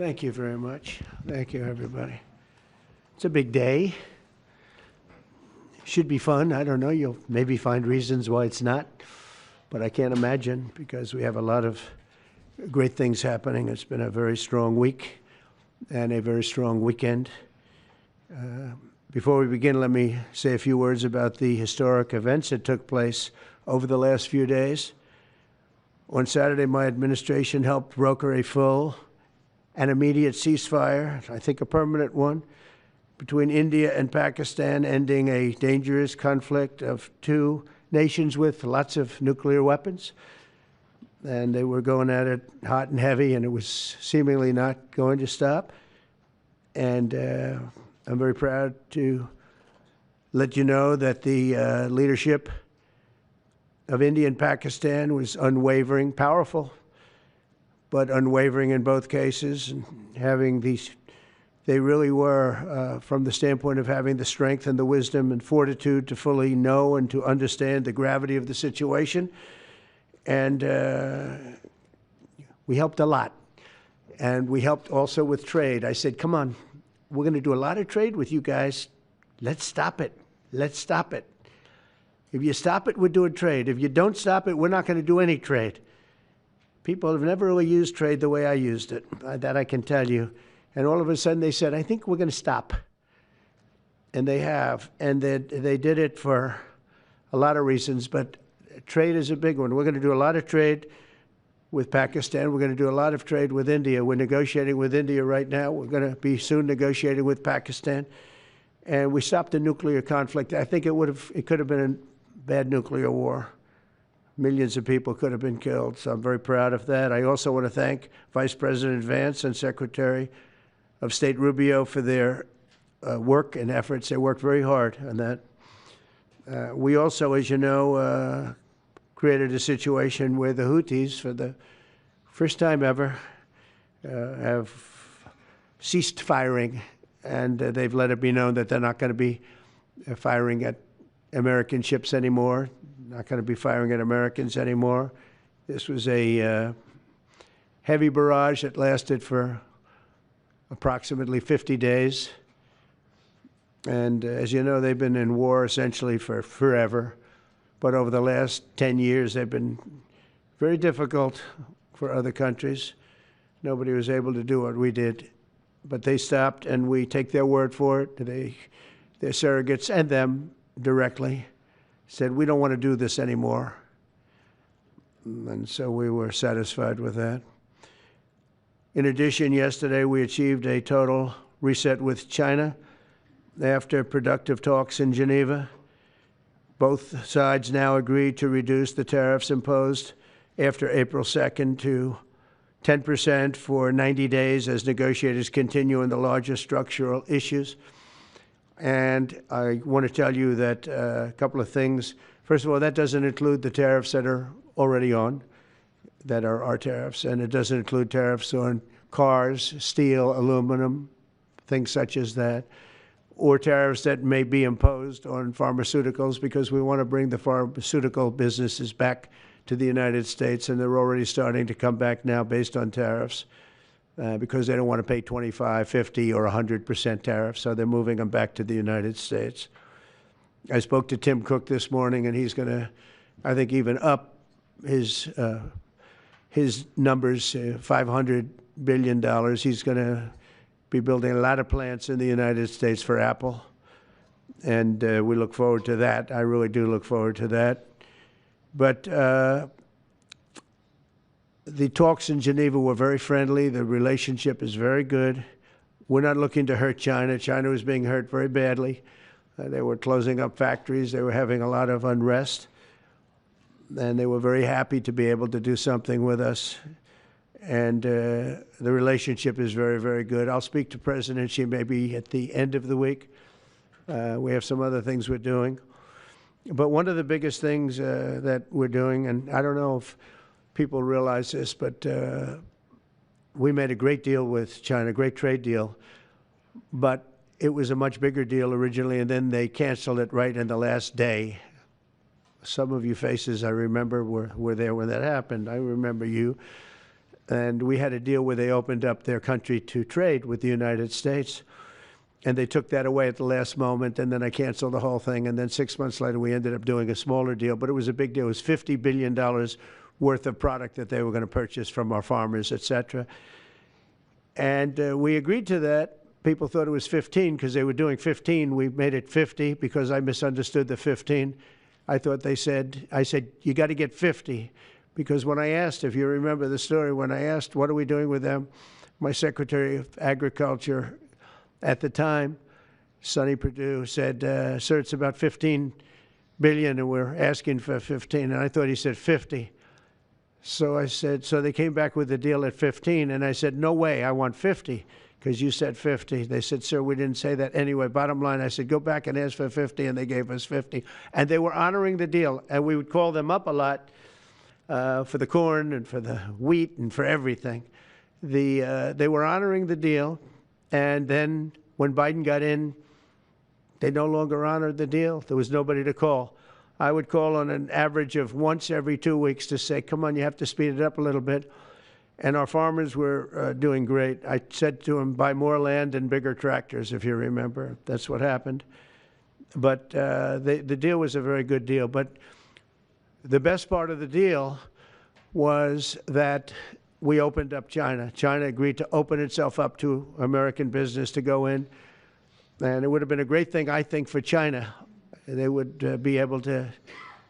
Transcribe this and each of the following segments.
Thank you very much. Thank you, everybody. It's a big day. Should be fun. I don't know. You'll maybe find reasons why it's not, but I can't imagine because we have a lot of great things happening. It's been a very strong week and a very strong weekend. Before we begin, let me say a few words about the historic events that took place over the last few days. On Saturday, my administration helped broker a full and immediate ceasefire, I think a permanent one, between India and Pakistan, ending a dangerous conflict of two nations with lots of nuclear weapons. And they were going at it hot and heavy, and it was seemingly not going to stop. And I'm very proud to let you know that the leadership of India and Pakistan was unwavering, powerful, but unwavering in both cases, and having these, they really were, from the standpoint of having the strength and the wisdom and fortitude to fully know and to understand the gravity of the situation. And we helped a lot. And we helped also with trade. I said, come on, we're going to do a lot of trade with you guys. Let's stop it. Let's stop it. If you stop it, we're doing trade. If you don't stop it, we're not going to do any trade. People have never really used trade the way I used it. That I can tell you. And all of a sudden they said, I think we're going to stop. And they have. And they did it for a lot of reasons, but trade is a big one. We're going to do a lot of trade with Pakistan. We're going to do a lot of trade with India. We're negotiating with India right now. We're going to be soon negotiating with Pakistan. And we stopped the nuclear conflict. I think it could have been a bad nuclear war. Millions of people could have been killed, so I'm very proud of that. I also want to thank Vice President Vance and Secretary of State Rubio for their work and efforts. They worked very hard on that. We also, as you know, created a situation where the Houthis, for the first time ever, have ceased firing, and they've let it be known that they're not going to be firing at American ships anymore, not going to be firing at Americans anymore. This was a heavy barrage that lasted for approximately 50 days. And as you know, they've been in war essentially for forever. But over the last 10 years, they've been very difficult for other countries. Nobody was able to do what we did. But they stopped, and we take their word for it. Their surrogates and them directly said, we don't want to do this anymore. And so we were satisfied with that. In addition, yesterday we achieved a total reset with China after productive talks in Geneva. Both sides now agreed to reduce the tariffs imposed after April 2nd to 10% for 90 days as negotiators continue on the larger structural issues. And I want to tell you that a couple of things. First of all, that doesn't include the tariffs that are already on, that are our tariffs, and it doesn't include tariffs on cars, steel, aluminum, things such as that, or tariffs that may be imposed on pharmaceuticals, because we want to bring the pharmaceutical businesses back to the United States, and they're already starting to come back now based on tariffs. Because they don't want to pay 25, 50, or 100% tariffs, so they're moving them back to the United States. I spoke to Tim Cook this morning, and he's going to, I think, even up his numbers, $500 billion. He's going to be building a lot of plants in the United States for Apple, and we look forward to that. I really do look forward to that. But the talks in Geneva were very friendly. The relationship is very good. We're not looking to hurt China. China was being hurt very badly. They were closing up factories. They were having a lot of unrest. And they were very happy to be able to do something with us. And the relationship is very, very good. I'll speak to President Xi maybe at the end of the week. We have some other things we're doing. But one of the biggest things that we're doing, and I don't know if people realize this, but we made a great deal with China, great trade deal, but it was a much bigger deal originally, and then they canceled it right in the last day. Some of you faces I remember were there when that happened. I remember you. And we had a deal where they opened up their country to trade with the United States. And they took that away at the last moment, and then I canceled the whole thing. And then 6 months later, we ended up doing a smaller deal. But it was a big deal. It was $50 billion worth of product that they were going to purchase from our farmers, et cetera. And we agreed to that. People thought it was 15 because they were doing 15. We made it 50 because I misunderstood the 15. I said, you got to get 50. Because when I asked, if you remember the story, when I asked, what are we doing with them? My Secretary of Agriculture at the time, Sonny Perdue, said, sir, it's about 15 billion and we're asking for 15. And I thought he said 50. So I said, so they came back with the deal at 15. And I said, no way, I want 50 because you said 50. They said, sir, we didn't say that. Anyway, bottom line, I said, go back and ask for 50. And they gave us 50. And they were honoring the deal. And we would call them up a lot for the corn and for the wheat and for everything. They were honoring the deal. And then when Biden got in, they no longer honored the deal. There was nobody to call. I would call on an average of once every 2 weeks to say, come on, you have to speed it up a little bit. And our farmers were doing great. I said to them, buy more land and bigger tractors, if you remember. That's what happened. But the deal was a very good deal. But the best part of the deal was that we opened up China. China agreed to open itself up to American business to go in. And it would have been a great thing, I think, for China. They would be able to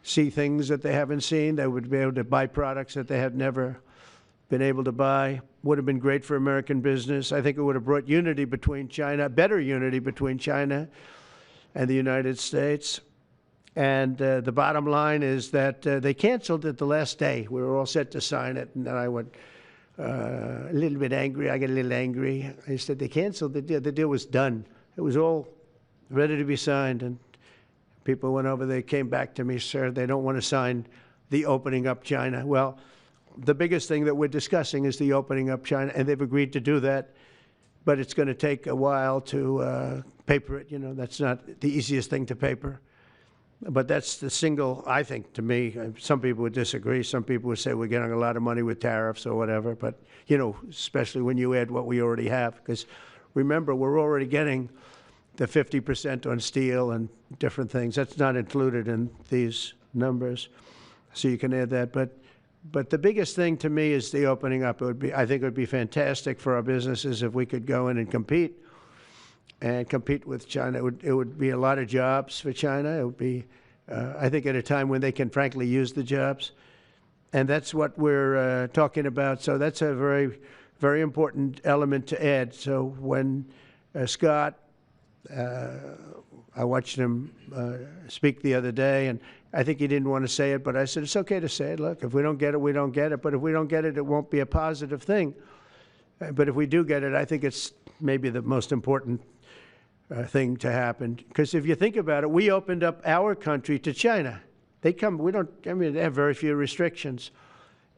see things that they haven't seen. They would be able to buy products that they have never been able to buy. Would have been great for American business. I think it would have brought unity between China, better unity between China and the United States. And the bottom line is that they canceled it the last day. We were all set to sign it, and then I went a little bit angry. I got a little angry. I said, they canceled the deal. The deal was done. It was all ready to be signed, and people went over. They came back to me, sir, they don't want to sign the opening up China. Well, the biggest thing that we're discussing is the opening up China, and they've agreed to do that, but it's going to take a while to paper it. You know, that's not the easiest thing to paper. But that's the single, I think, to me, some people would disagree. Some people would say we're getting a lot of money with tariffs or whatever. But, you know, especially when you add what we already have. Because remember, we're already getting the 50% on steel and different things. That's not included in these numbers. So you can add that. But the biggest thing to me is the opening up. It would be, I think it would be fantastic for our businesses if we could go in and compete with China. It would be a lot of jobs for China. It would be, I think, at a time when they can frankly use the jobs. And that's what we're talking about. So that's a very, very important element to add. So when Scott, I watched him speak the other day, and I think he didn't want to say it, but I said, it's okay to say it. Look, if we don't get it, we don't get it. But if we don't get it, it won't be a positive thing. But if we do get it, I think it's maybe the most important thing to happen. Because if you think about it, we opened up our country to China. They come, we don't, I mean, they have very few restrictions.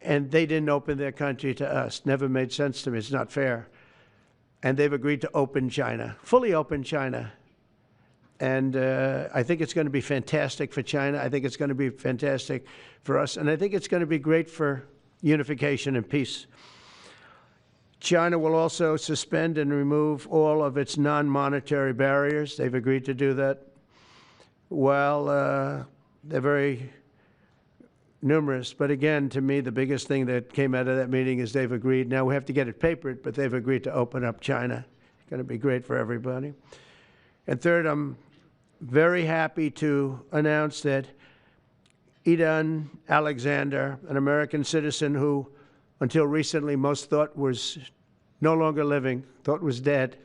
And they didn't open their country to us. Never made sense to me. It's not fair. And they've agreed to open China, fully open China. And I think it's going to be fantastic for China. I think it's going to be fantastic for us. And I think it's going to be great for unification and peace. China will also suspend and remove all of its non-monetary barriers. They've agreed to do that. Well, they're very numerous. But again, to me, the biggest thing that came out of that meeting is they've agreed. Now we have to get it papered, but they've agreed to open up China. It's going to be great for everybody. And third, I'm very happy to announce that Idan Alexander, an American citizen who until recently most thought was no longer living, thought was dead,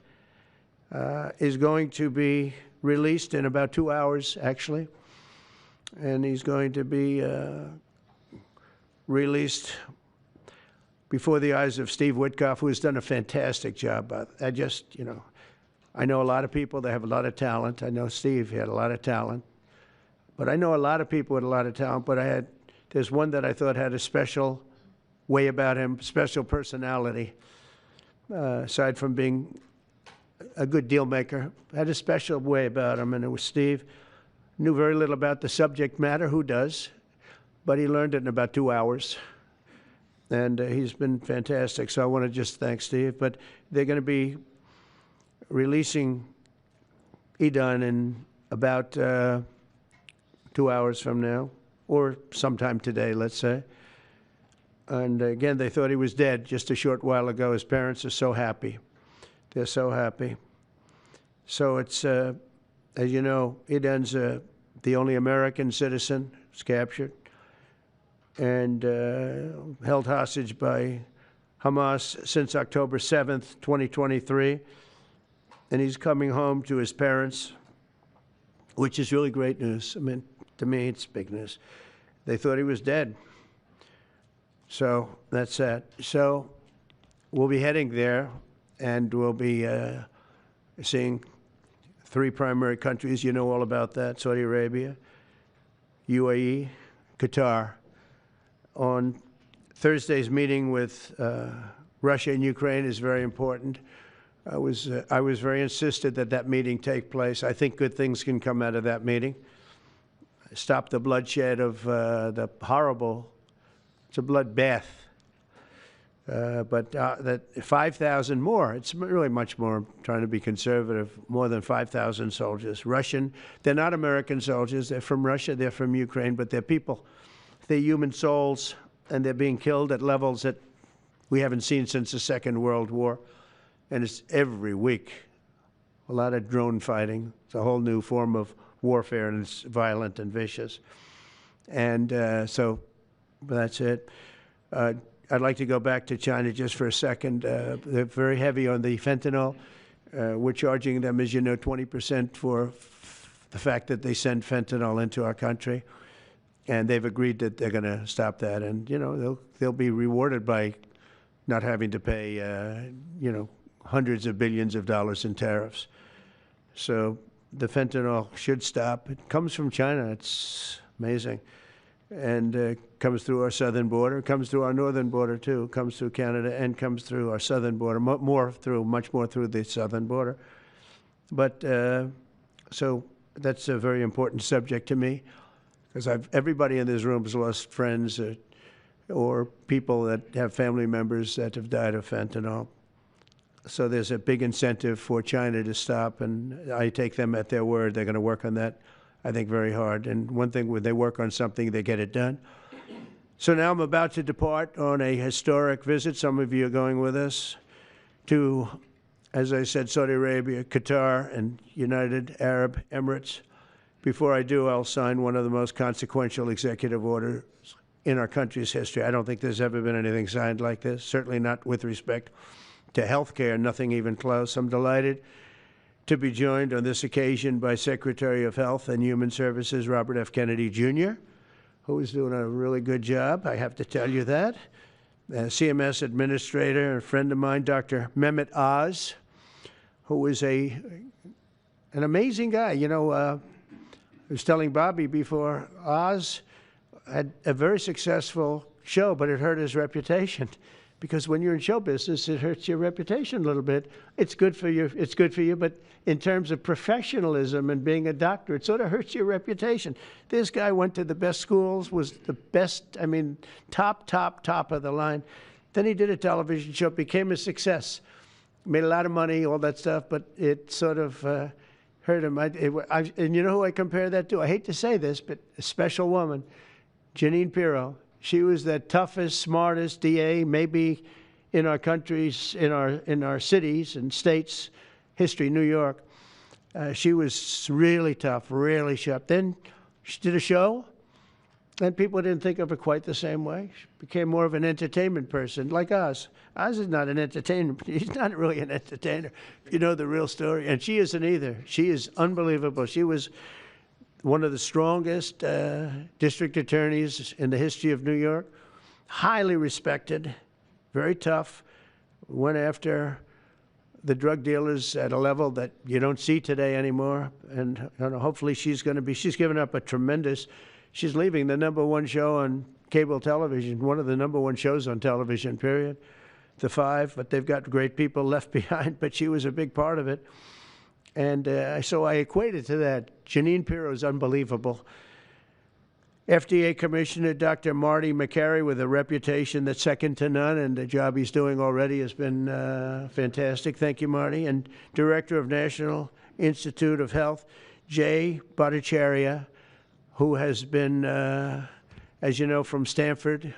is going to be released in about 2 hours, actually. And he's going to be released before the eyes of Steve Witkoff, who has done a fantastic job. I just, you know, I know a lot of people that have a lot of talent. I know Steve had a lot of talent. But I know a lot of people with a lot of talent, but there's one that I thought had a special way about him, special personality, aside from being a good deal maker, had a special way about him, and it was Steve. Knew very little about the subject matter, who does, but he learned it in about 2 hours. and he's been fantastic. So I want to just thank Steve. But they're going to be releasing Idan in about 2 hours from now, or sometime today, let's say. And again, they thought he was dead just a short while ago. His parents are so happy. They're so happy. So it's, as you know, Idan's the only American citizen who's captured and held hostage by Hamas since October 7th, 2023. And he's coming home to his parents, which is really great news. I mean, to me, it's big news. They thought he was dead. So that's that. So we'll be heading there, and we'll be seeing 3 primary countries. You know all about that: Saudi Arabia, UAE, Qatar. On Thursday's meeting with Russia and Ukraine is very important. I was very insistent that that meeting take place. I think good things can come out of that meeting. Stop the bloodshed of the horrible. It's a bloodbath. But that 5,000 more, it's really much more, I'm trying to be conservative, more than 5,000 soldiers. Russian, they're not American soldiers. They're from Russia, they're from Ukraine, but they're people. They're human souls, and they're being killed at levels that we haven't seen since the Second World War. And it's every week. A lot of drone fighting. It's a whole new form of warfare, and it's violent and vicious. And so that's it. I'd like to go back to China just for a second. They're very heavy on the fentanyl. We're charging them, as you know, 20% for the fact that they send fentanyl into our country. And they've agreed that they're going to stop that. And, you know, they'll be rewarded by not having to pay, you know, hundreds of billions of dollars in tariffs. So the fentanyl should stop. It comes from China. It's amazing. And comes through our southern border, comes through our northern border too, comes through Canada, and comes through our southern border, much more through the southern border. But so that's a very important subject to me, because everybody in this room has lost friends or people that have family members that have died of fentanyl. So there's a big incentive for China to stop, and I take them at their word. They're going to work on that, I think, very hard. And one thing, when they work on something, they get it done. So now I'm about to depart on a historic visit. Some of you are going with us to, as I said, Saudi Arabia, Qatar, and United Arab Emirates. Before I do, I'll sign one of the most consequential executive orders in our country's history. I don't think there's ever been anything signed like this, certainly not with respect to health care, nothing even close. I'm delighted to be joined on this occasion by Secretary of Health and Human Services Robert F. Kennedy, Jr., who is doing a really good job, I have to tell you that. CMS Administrator, a friend of mine, Dr. Mehmet Oz, who is an amazing guy. You know, I was telling Bobby before, Oz had a very successful show, but it hurt his reputation. Because when you're in show business, it hurts your reputation a little bit. It's good for you, but in terms of professionalism and being a doctor, it sort of hurts your reputation. This guy went to the best schools, was the best, I mean, top of the line. Then he did a television show, became a success, made a lot of money, all that stuff, but it sort of hurt him. And you know who I compare that to? I hate to say this, but a special woman, Jeanine Pirro. She was the toughest, smartest DA, maybe in our countries, in our cities and states history, New York. She was really tough, really sharp. Then she did a show, and people didn't think of her quite the same way. She became more of an entertainment person, like Oz. Oz is not an entertainer. He's not really an entertainer, if you know the real story. And she isn't either. She is unbelievable. She was one of the strongest district attorneys in the history of New York, highly respected, very tough, went after the drug dealers at a level that you don't see today anymore. And hopefully she's given up a tremendous, she's leaving the #1 show on cable television, one of the #1 shows on television, period, The Five, but they've got great people left behind, but she was a big part of it. And so I equated to that. Jeanine Pirro is unbelievable. FDA Commissioner Dr. Marty McCary, with a reputation that's second to none, and the job he's doing already has been fantastic. Thank you, Marty. And Director of National Institute of Health, Jay Bhattacharya, who has been, as you know, from Stanford,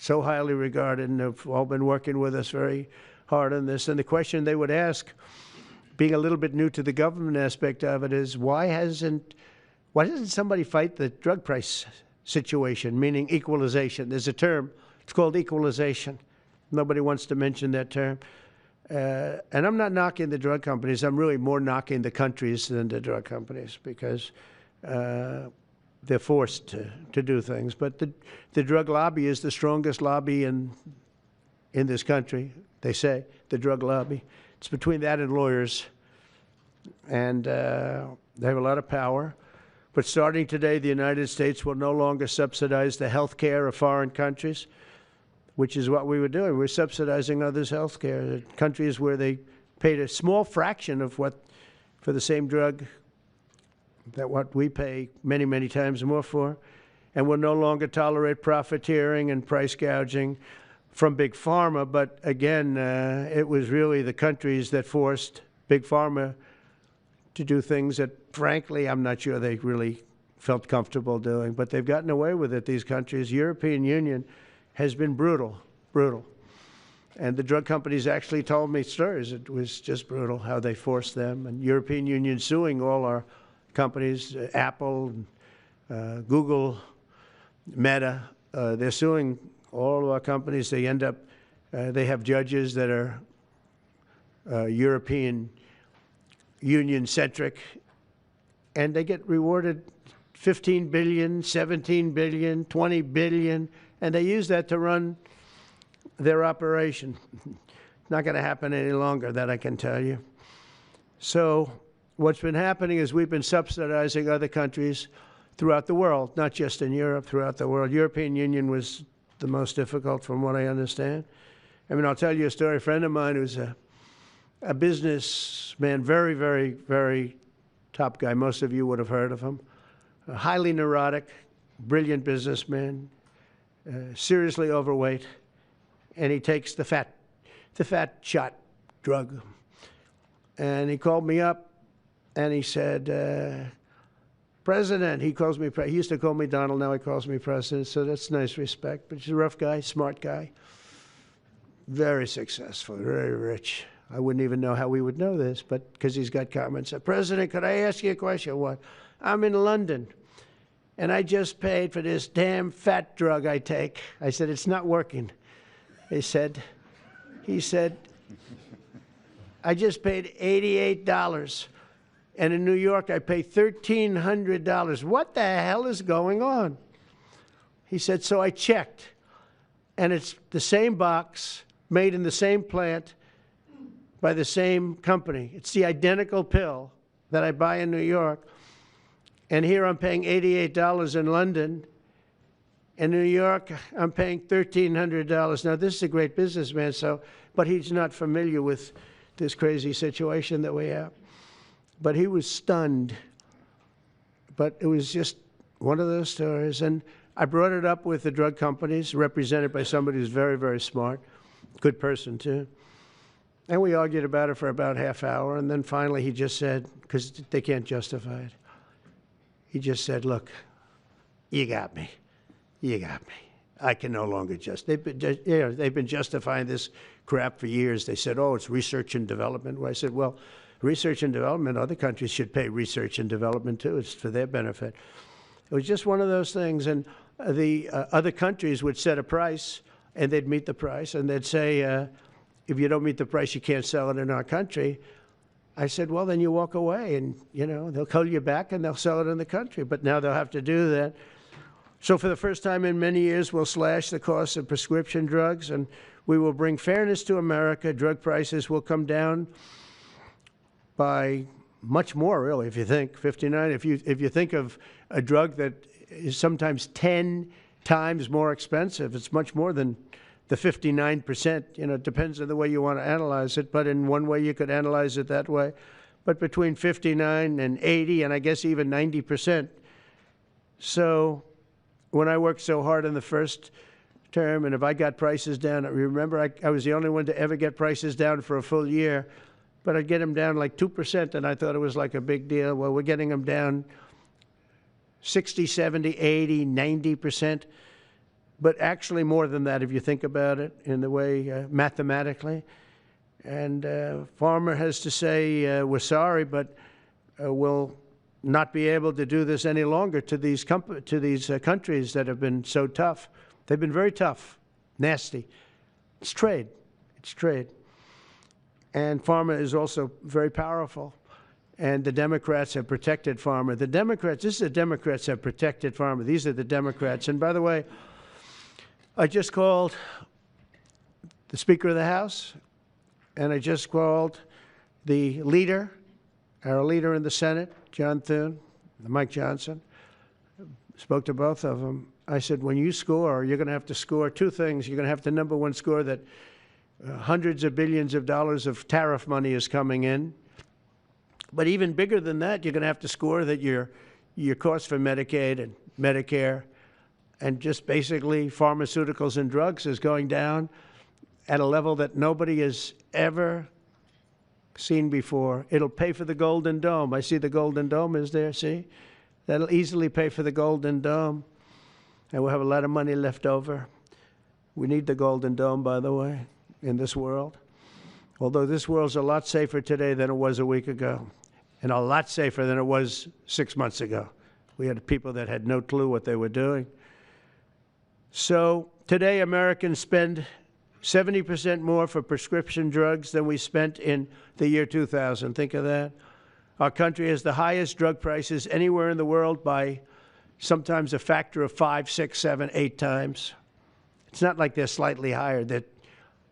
so highly regarded, and have all been working with us very hard on this. And the question they would ask, being a little bit new to the government aspect of it, is why doesn't somebody fight the drug price situation, meaning equalization? There's a term, it's called equalization. Nobody wants to mention that term. And I'm not knocking the drug companies. I'm really more knocking the countries than the drug companies, because they're forced to do things. But the drug lobby is the strongest lobby in this country, they say, the drug lobby. It's between that and lawyers. And they have a lot of power. But starting today, the United States will no longer subsidize the health care of foreign countries, which is what we were doing. We're subsidizing others' health care. Countries where they paid a small fraction of what, for the same drug, that what we pay many, many times more for. And we'll no longer tolerate profiteering and price gouging from Big Pharma. But again, it was really the countries that forced Big Pharma to do things that, frankly, I'm not sure they really felt comfortable doing, but they've gotten away with it, these countries. European Union has been brutal. And the drug companies actually told me stories. It was just brutal how they forced them. And European Union suing all our companies, Apple, Google, Meta. They're suing all of our companies. They end up, they have judges that are European Union-centric, and they get rewarded $15 billion, $17 billion, $20 billion, and they use that to run their operation. Not going to happen any longer, that I can tell you. So what's been happening is we've been subsidizing other countries throughout the world, not just in Europe, throughout the world. European Union was the most difficult, from what I understand. I mean, I'll tell you a story. A friend of mine who's a businessman, very, very, very top guy. Most of you would have heard of him. A highly neurotic, brilliant businessman, seriously overweight, and he takes the fat shot drug. And he called me up, and he said, President, he calls me, he used to call me Donald, now he calls me President, so that's nice respect. But he's a rough guy, smart guy, very successful, very rich. I wouldn't even know how we would know this, but because he's got comments. President, could I ask you a question? What? I'm in London, and I just paid for this damn fat drug I take. I said, it's not working. He said, I just paid $88, and in New York I pay $1,300. What the hell is going on? He said, so I checked, and it's the same box, made in the same plant, by the same company. It's the identical pill that I buy in New York. And here I'm paying $88 in London. In New York, I'm paying $1,300. Now, this is a great businessman, but he's not familiar with this crazy situation that we have. But he was stunned. But it was just one of those stories. And I brought it up with the drug companies, represented by somebody who's very, very smart, good person, too. And we argued about it for about half hour, and then finally he just said, because they can't justify it, he just said, look, you got me. You got me. I can no longer they've been justifying this crap for years. They said, oh, it's research and development. Well, I said, well, research and development, other countries should pay research and development too. It's for their benefit. It was just one of those things. And the other countries would set a price, and they'd meet the price, and they'd say, if you don't meet the price, you can't sell it in our country. I said, well, then you walk away, and, they'll call you back, and they'll sell it in the country. But now they'll have to do that. So for the first time in many years, we'll slash the cost of prescription drugs, and we will bring fairness to America. Drug prices will come down by much more, really, if you think. 59, if you think of a drug that is sometimes 10 times more expensive, it's much more than the 59%, it depends on the way you want to analyze it, but in one way you could analyze it that way. But between 59 and 80, and I guess even 90%. So when I worked so hard in the first term, and if I got prices down, remember I was the only one to ever get prices down for a full year, but I'd get them down like 2%, and I thought it was like a big deal. Well, we're getting them down 60, 70, 80, 90%, but actually more than that if you think about it in the way mathematically. And Pharma has to say, we're sorry, but we'll not be able to do this any longer to these countries that have been so tough. They've been very tough, nasty. It's trade. It's trade. And Pharma is also very powerful. And the Democrats have protected Pharma. The Democrats, this is the Democrats have protected Pharma. These are the Democrats. And by the way, I just called the Speaker of the House, and I just called the leader, our leader in the Senate, John Thune, Mike Johnson. Spoke to both of them. I said, when you score, you're going to have to score two things. You're going to have to, number one, score that hundreds of billions of dollars of tariff money is coming in. But even bigger than that, you're going to have to score that your cost for Medicaid and Medicare and just basically pharmaceuticals and drugs is going down at a level that nobody has ever seen before. It'll pay for the Golden Dome. I see the Golden Dome is there, see? That'll easily pay for the Golden Dome. And we'll have a lot of money left over. We need the Golden Dome, by the way, in this world. Although this world's a lot safer today than it was a week ago, and a lot safer than it was 6 months ago. We had people that had no clue what they were doing. So today Americans spend 70% more for prescription drugs than we spent in the year 2000. Think of that. Our country has the highest drug prices anywhere in the world by sometimes a factor of 5, 6, 7, 8 times. It's not like they're slightly higher. They're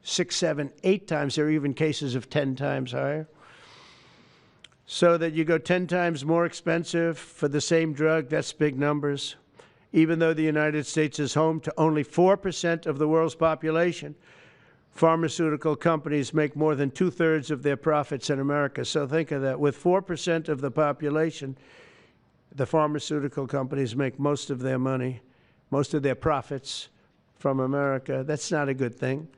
6, 7, 8 times. There are even cases of 10 times higher. So that you go 10 times more expensive for the same drug, that's big numbers. Even though the United States is home to only 4% of the world's population, pharmaceutical companies make more than 2/3 of their profits in America. So think of that. With 4% of the population, the pharmaceutical companies make most of their money, most of their profits from America. That's not a good thing.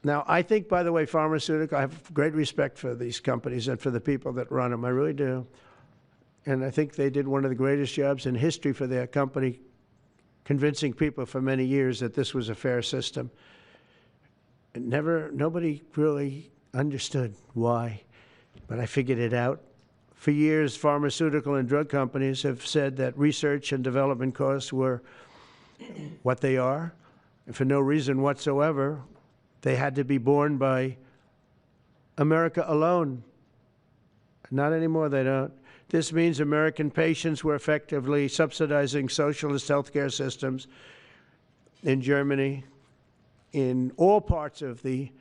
Now, I think, by the way, I have great respect for these companies and for the people that run them. I really do. And I think they did one of the greatest jobs in history for their company, convincing people for many years that this was a fair system. And nobody really understood why, but I figured it out. For years, pharmaceutical and drug companies have said that research and development costs were what they are, and for no reason whatsoever. They had to be borne by America alone. Not anymore, they don't. This means American patients were effectively subsidizing socialist healthcare systems in Germany, in all parts of the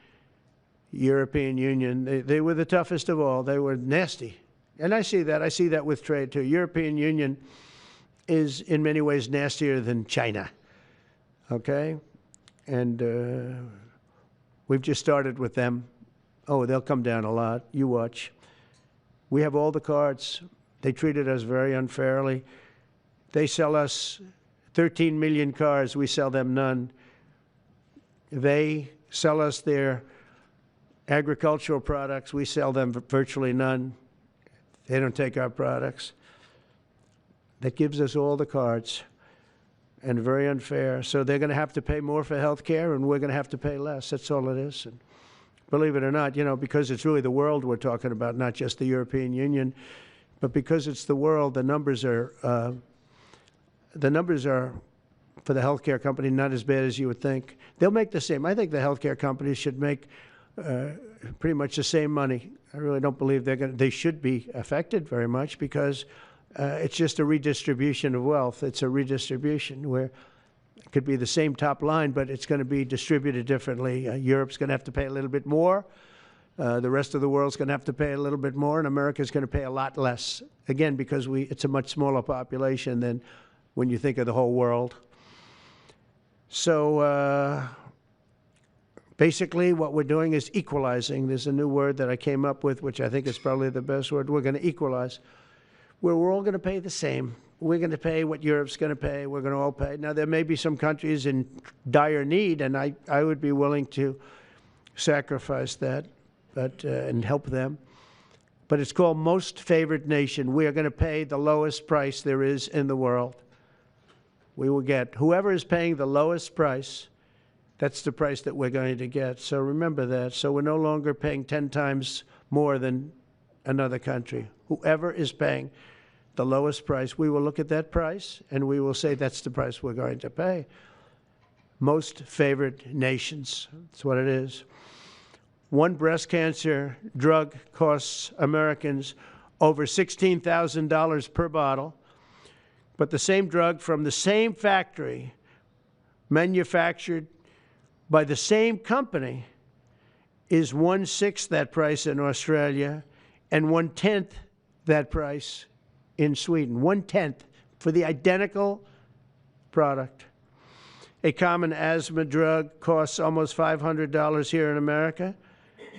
European Union. They were the toughest of all. They were nasty. And I see that. I see that with trade, too. European Union is in many ways nastier than China, okay? And we've just started with them. Oh, they'll come down a lot. You watch. We have all the cards. They treated us very unfairly. They sell us 13 million cars. We sell them none. They sell us their agricultural products. We sell them virtually none. They don't take our products. That gives us all the cards, and very unfair. So they're going to have to pay more for health care, and we're going to have to pay less. That's all it is. And believe it or not, because it's really the world we're talking about, not just the European Union, but because it's the world, the numbers are for the healthcare company not as bad as you would think. They'll make the same. I think the healthcare companies should make pretty much the same money. I really don't believe they should be affected very much, because it's just a redistribution of wealth. It's a redistribution where it could be the same top line, but it's going to be distributed differently. Europe's going to have to pay a little bit more. The rest of the world's going to have to pay a little bit more, and America's going to pay a lot less. Again, because it's a much smaller population than when you think of the whole world. So basically what we're doing is equalizing. There's a new word that I came up with, which I think is probably the best word. We're going to equalize, where we're all going to pay the same. we're going to pay what Europe's going to pay. We're going to all pay. Now, there may be some countries in dire need, and I would be willing to sacrifice that and help them. But it's called Most Favored Nation. We are going to pay the lowest price there is in the world. We will get whoever is paying the lowest price, that's the price that we're going to get. So remember that. So we're no longer paying 10 times more than another country. Whoever is paying the lowest price, we will look at that price and we will say that's the price we're going to pay. Most Favored Nations. That's what it is. One breast cancer drug costs Americans over $16,000 per bottle, but the same drug from the same factory, manufactured by the same company, is 1/6 that price in Australia and 1/10 that price in Sweden. 1/10 for the identical product. A common asthma drug costs almost $500 here in America,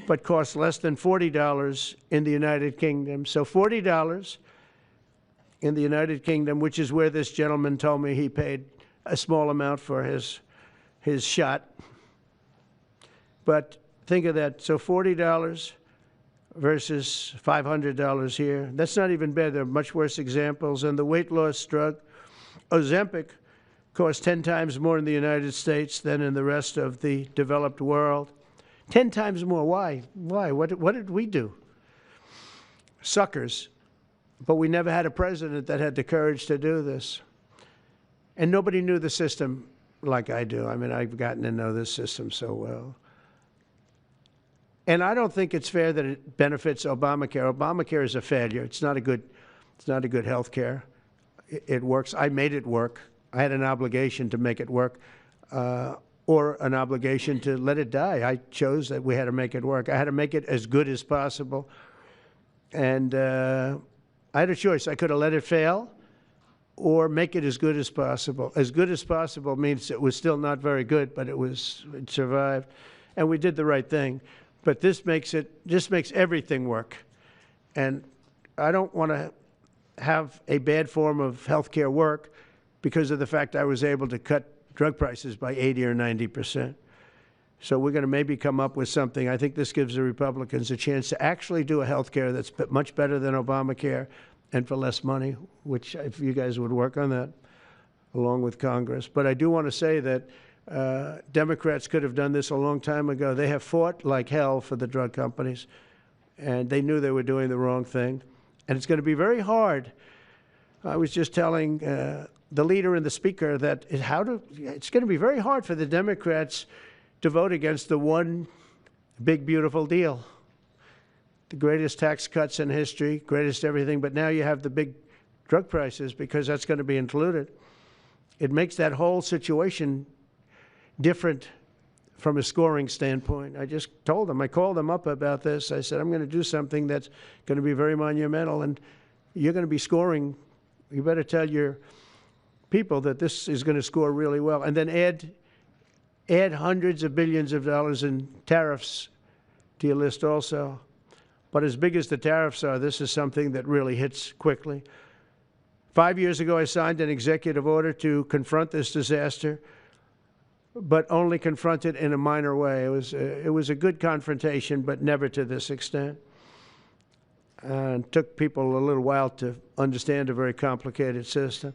but costs less than $40 in the United Kingdom. So $40 in the United Kingdom, which is where this gentleman told me he paid a small amount for his shot. But think of that. So $40 versus $500 here. That's not even bad. There are much worse examples. And the weight loss drug, Ozempic, costs 10 times more in the United States than in the rest of the developed world. 10 times more. Why? Why? What did we do? Suckers. But we never had a president that had the courage to do this. And nobody knew the system like I do. I mean, I've gotten to know this system so well. And I don't think it's fair that it benefits Obamacare. Obamacare is a failure. It's not a good health care. It works. I made it work. I had an obligation to make it work. Or an obligation to let it die. I chose that we had to make it work. I had to make it as good as possible. And I had a choice. I could have let it fail or make it as good as possible. As good as possible means it was still not very good, but it survived. And we did the right thing. But this makes everything work. And I don't want to have a bad form of health care work because of the fact I was able to cut drug prices by 80 or 90%. So we're going to maybe come up with something. I think this gives the Republicans a chance to actually do a health care that's much better than Obamacare and for less money, which if you guys would work on that along with Congress. But I do want to say that Democrats could have done this a long time ago. They have fought like hell for the drug companies, and they knew they were doing the wrong thing. And it's going to be very hard. I was just telling the leader and the speaker that it's going to be very hard for the Democrats to vote against the one big, beautiful deal. The greatest tax cuts in history, greatest everything, but now you have the big drug prices because that's going to be included. It makes that whole situation different from a scoring standpoint. I just told them, I called them up about this. I said, I'm going to do something that's going to be very monumental, and you're going to be scoring. You better tell your people that this is going to score really well, and then add hundreds of billions of dollars in tariffs to your list also. But as big as the tariffs are, this is something that really hits quickly. 5 years ago, I signed an executive order to confront this disaster, but only confront it in a minor way. It was a good confrontation, but never to this extent. And it took people a little while to understand a very complicated system.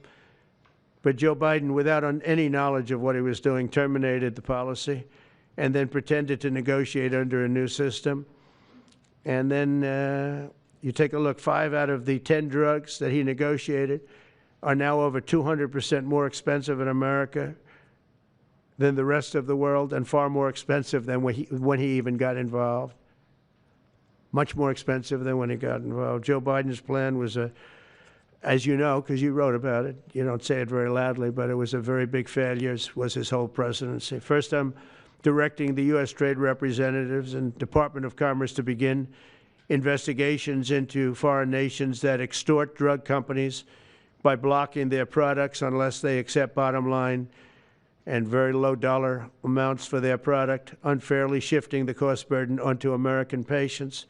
But Joe Biden, without any knowledge of what he was doing, terminated the policy and then pretended to negotiate under a new system. And then you take a look, 5 out of the 10 drugs that he negotiated are now over 200% more expensive in America than the rest of the world, and far more expensive than when he even got involved. Much more expensive than when he got involved. Joe Biden's plan was as you know, because you wrote about it, you don't say it very loudly, but it was a very big failure, was his whole presidency. First, I'm directing the U.S. trade representatives and Department of Commerce to begin investigations into foreign nations that extort drug companies by blocking their products unless they accept bottom line and very low dollar amounts for their product, unfairly shifting the cost burden onto American patients.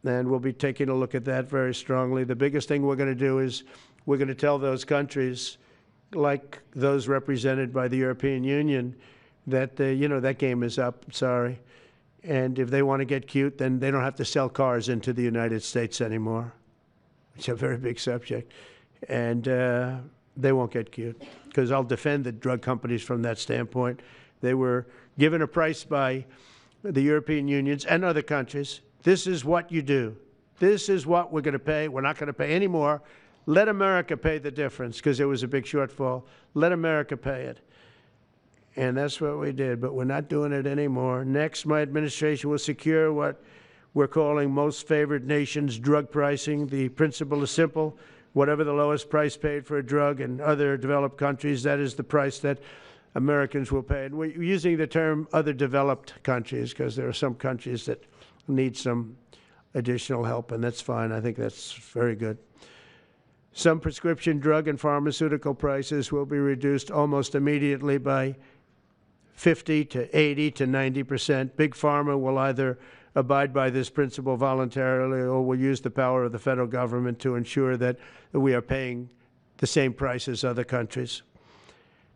And we'll be taking a look at that very strongly. The biggest thing we're going to do is we're going to tell those countries, like those represented by the European Union, that, that game is up, sorry. And if they want to get cute, then they don't have to sell cars into the United States anymore. It's a very big subject. And they won't get cute, because I'll defend the drug companies from that standpoint. They were given a price by the European unions and other countries. This is what you do. This is what we're going to pay. We're not going to pay any more. Let America pay the difference, because there was a big shortfall. Let America pay it. And that's what we did, but we're not doing it anymore. Next, my administration will secure what we're calling most favored nations drug pricing. The principle is simple. Whatever the lowest price paid for a drug in other developed countries, that is the price that Americans will pay. And we're using the term other developed countries because there are some countries that need some additional help, and that's fine. I think that's very good. Some prescription drug and pharmaceutical prices will be reduced almost immediately by 50 to 80 to 90%. Big Pharma will either abide by this principle voluntarily or will use the power of the federal government to ensure that we are paying the same price as other countries.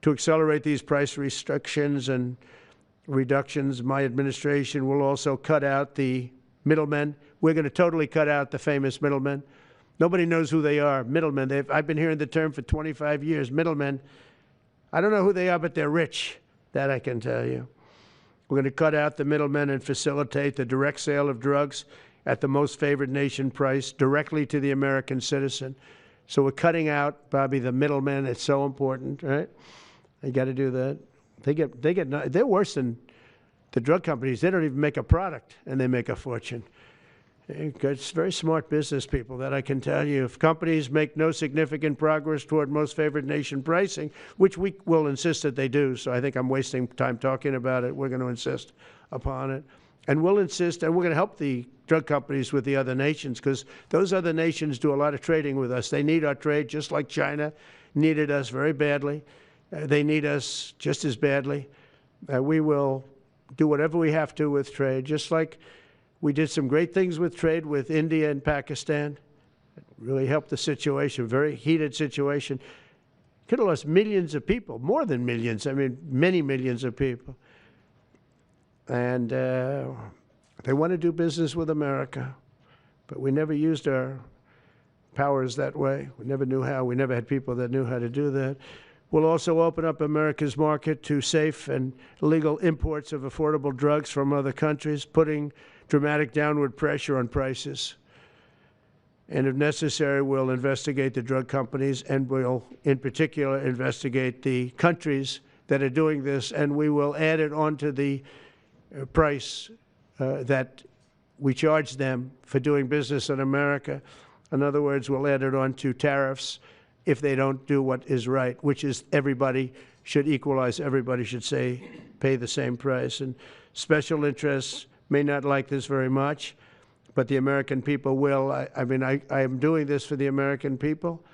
To accelerate these price restrictions and reductions, my administration will also cut out the middlemen. We're going to totally cut out the famous middlemen. Nobody knows who they are, middlemen. I've been hearing the term for 25 years, middlemen. I don't know who they are, but they're rich. That I can tell you. We're going to cut out the middlemen and facilitate the direct sale of drugs at the most favored nation price directly to the American citizen. So we're cutting out, Bobby, the middlemen. It's so important, right? You got to do that. They're worse than the drug companies. They don't even make a product, and they make a fortune. It's very smart business people, that I can tell you. If companies make no significant progress toward most favored nation pricing, which we will insist that they do, so I think I'm wasting time talking about it. We're going to insist upon it. And we'll insist, and we're going to help the drug companies with the other nations, because those other nations do a lot of trading with us. They need our trade, just like China needed us very badly. They need us just as badly. We will do whatever we have to with trade, just like we did some great things with trade with India and Pakistan. It really helped the situation, very heated situation. Could have lost millions of people, more than millions. I mean, many millions of people. And they want to do business with America, but we never used our powers that way. We never knew how. We never had people that knew how to do that. We'll also open up America's market to safe and legal imports of affordable drugs from other countries, putting dramatic downward pressure on prices. And if necessary, we'll investigate the drug companies, and we'll, in particular, investigate the countries that are doing this, and we will add it onto the price that we charge them for doing business in America. In other words, we'll add it onto tariffs if they don't do what is right, which is everybody should equalize. Everybody should pay the same price. And special interests may not like this very much, but the American people will. I am doing this for the American people.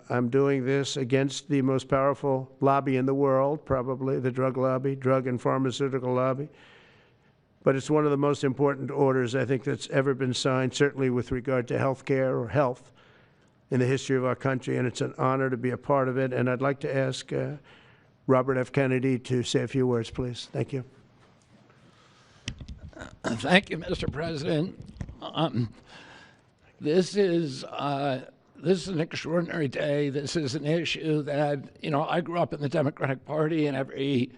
I'm doing this against the most powerful lobby in the world, probably the drug lobby, drug and pharmaceutical lobby. But it's one of the most important orders, I think, that's ever been signed, certainly with regard to health care or health in the history of our country, and it's an honor to be a part of it. And I'd like to ask Robert F. Kennedy to say a few words, please. Thank you. Thank you, Mr. President. This is an extraordinary day. This is an issue that, I grew up in the Democratic Party, and every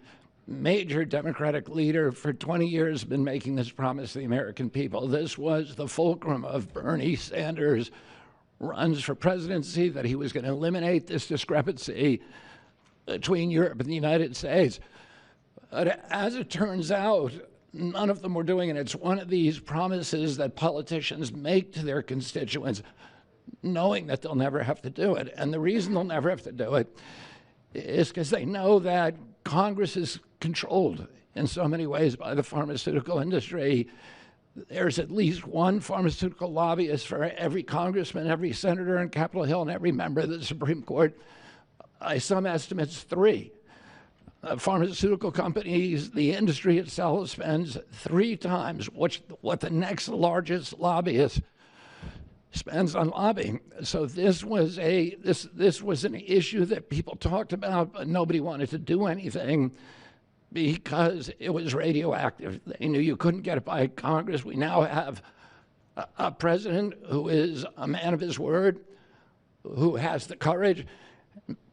major Democratic leader for 20 years has been making this promise to the American people. This was the fulcrum of Bernie Sanders' runs for presidency, that he was going to eliminate this discrepancy between Europe and the United States. But as it turns out, none of them were doing it. It's one of these promises that politicians make to their constituents, knowing that they'll never have to do it. And the reason they'll never have to do it is because they know that Congress is controlled in so many ways by the pharmaceutical industry. There's at least one pharmaceutical lobbyist for every congressman, every senator on Capitol Hill, and every member of the Supreme Court. By some estimates, 3. Pharmaceutical companies, the industry itself, spends 3 times what the next largest lobbyist spends on lobbying. So this was an issue that people talked about, but nobody wanted to do anything because it was radioactive. They knew you couldn't get it by Congress. We now have a president who is a man of his word, who has the courage.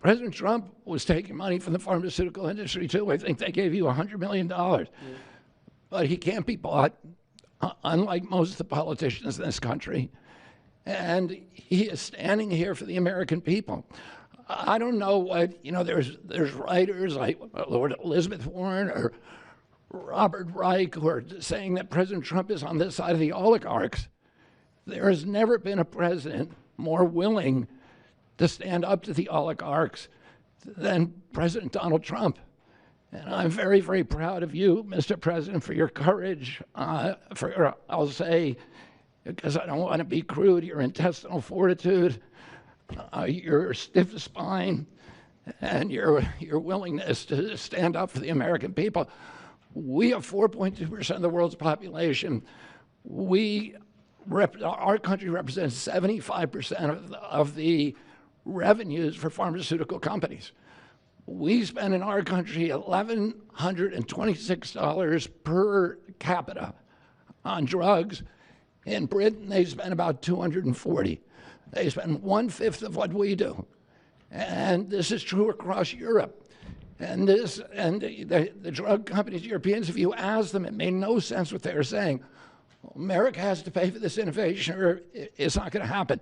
President Trump was taking money from the pharmaceutical industry too. I think they gave you $100 million. Yeah. But he can't be bought, unlike most of the politicians in this country. And he is standing here for the American people. I don't know what, there's writers like Lord Elizabeth Warren or Robert Reich who are saying that President Trump is on this side of the oligarchs. There has never been a president more willing to stand up to the oligarchs than President Donald Trump. And I'm very, very proud of you, Mr. President, for your courage, I'll say, because I don't want to be crude, your intestinal fortitude, your stiff spine, and your willingness to stand up for the American people. We have 4.2% of the world's population. Our country represents 75% of the revenues for pharmaceutical companies. We spend in our country $1,126 per capita on drugs. In Britain, they spend about $240. They spend 1/5 of what we do. And this is true across Europe. And the drug companies, Europeans, if you ask them, it made no sense what they were saying. America has to pay for this innovation or it's not going to happen.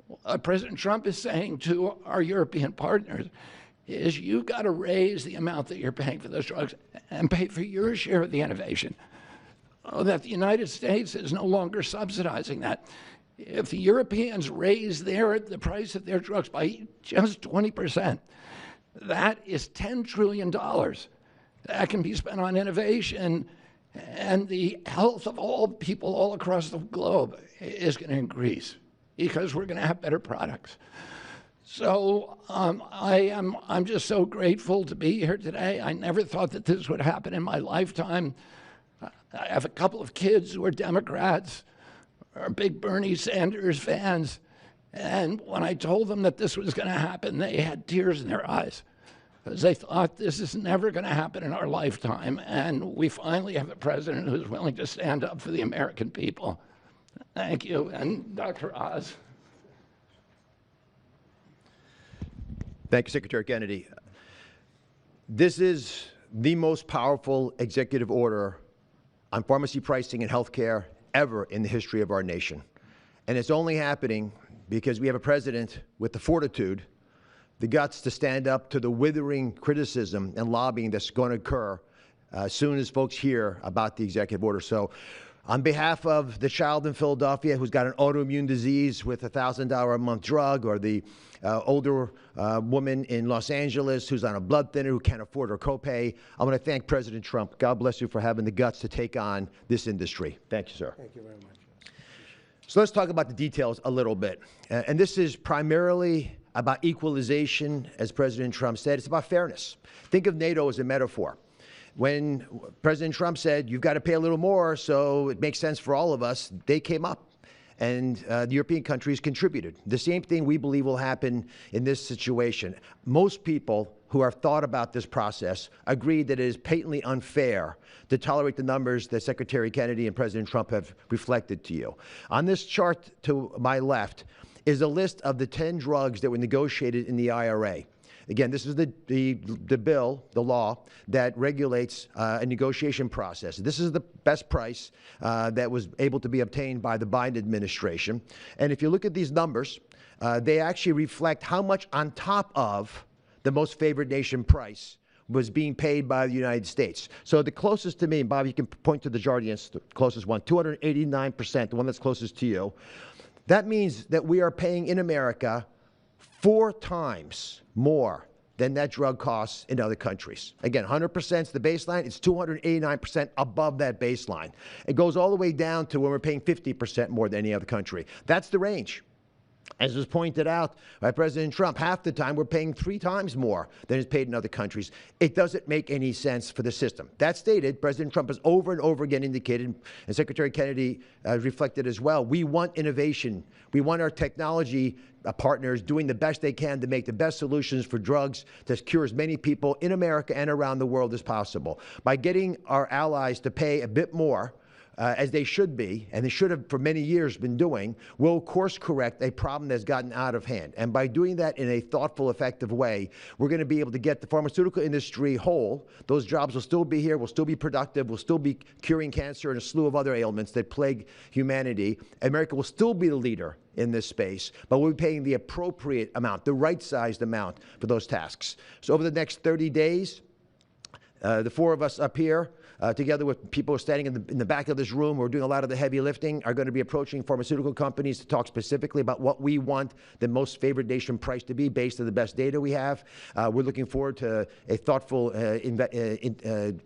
What President Trump is saying to our European partners is you've got to raise the amount that you're paying for those drugs and pay for your share of the innovation. That the United States is no longer subsidizing that. If the Europeans raise the price of their drugs by just 20%, that is $10 trillion that can be spent on innovation, and the health of all people all across the globe is going to increase because we're going to have better products. So I'm just so grateful to be here today. I never thought that this would happen in my lifetime. I have a couple of kids who are Democrats, are big Bernie Sanders fans, and when I told them that this was going to happen, they had tears in their eyes because they thought this is never going to happen in our lifetime, and we finally have a president who's willing to stand up for the American people. Thank you, and Dr. Oz. Thank you, Secretary Kennedy. This is the most powerful executive order on pharmacy pricing and healthcare ever in the history of our nation. And it's only happening because we have a president with the fortitude, the guts to stand up to the withering criticism and lobbying that's going to occur as soon as folks hear about the executive order. So on behalf of the child in Philadelphia who's got an autoimmune disease with a $1,000 a month drug, or the older woman in Los Angeles who's on a blood thinner who can't afford her copay, I want to thank President Trump. God bless you for having the guts to take on this industry. Thank you, sir. Thank you very much. So let's talk about the details a little bit. And this is primarily about equalization, as President Trump said. It's about fairness. Think of NATO as a metaphor. When President Trump said, you've got to pay a little more so it makes sense for all of us, they came up. And the European countries contributed. The same thing we believe will happen in this situation. Most people who have thought about this process agree that it is patently unfair to tolerate the numbers that Secretary Kennedy and President Trump have reflected to you. On this chart to my left is a list of the 10 drugs that were negotiated in the IRA. Again, this is the bill, the law, that regulates a negotiation process. This is the best price that was able to be obtained by the Biden administration. And if you look at these numbers, they actually reflect how much on top of the most favored nation price was being paid by the United States. So the closest to me, and Bob, you can point to the Jardiance, the closest one, 289%, the one that's closest to you. That means that we are paying in America 4 times more than that drug costs in other countries. Again, 100% is the baseline. It's 289% above that baseline. It goes all the way down to when we're paying 50% more than any other country. That's the range. As was pointed out by President Trump, half the time we're paying 3 times more than is paid in other countries. It doesn't make any sense for the system. That stated, President Trump has over and over again indicated, and Secretary Kennedy reflected as well, we want innovation. We want our technology partners doing the best they can to make the best solutions for drugs to cure as many people in America and around the world as possible. By getting our allies to pay a bit more, as they should be, and they should have for many years been doing, will course correct a problem that's gotten out of hand. And by doing that in a thoughtful, effective way, we're going to be able to get the pharmaceutical industry whole. Those jobs will still be here, will still be productive, will still be curing cancer and a slew of other ailments that plague humanity. America will still be the leader in this space, but we'll be paying the appropriate amount, the right-sized amount for those tasks. So over the next 30 days, the 4 of us up here, together with people standing in the back of this room who are doing a lot of the heavy lifting, are going to be approaching pharmaceutical companies to talk specifically about what we want the most favored nation price to be based on the best data we have. We're looking forward to a thoughtful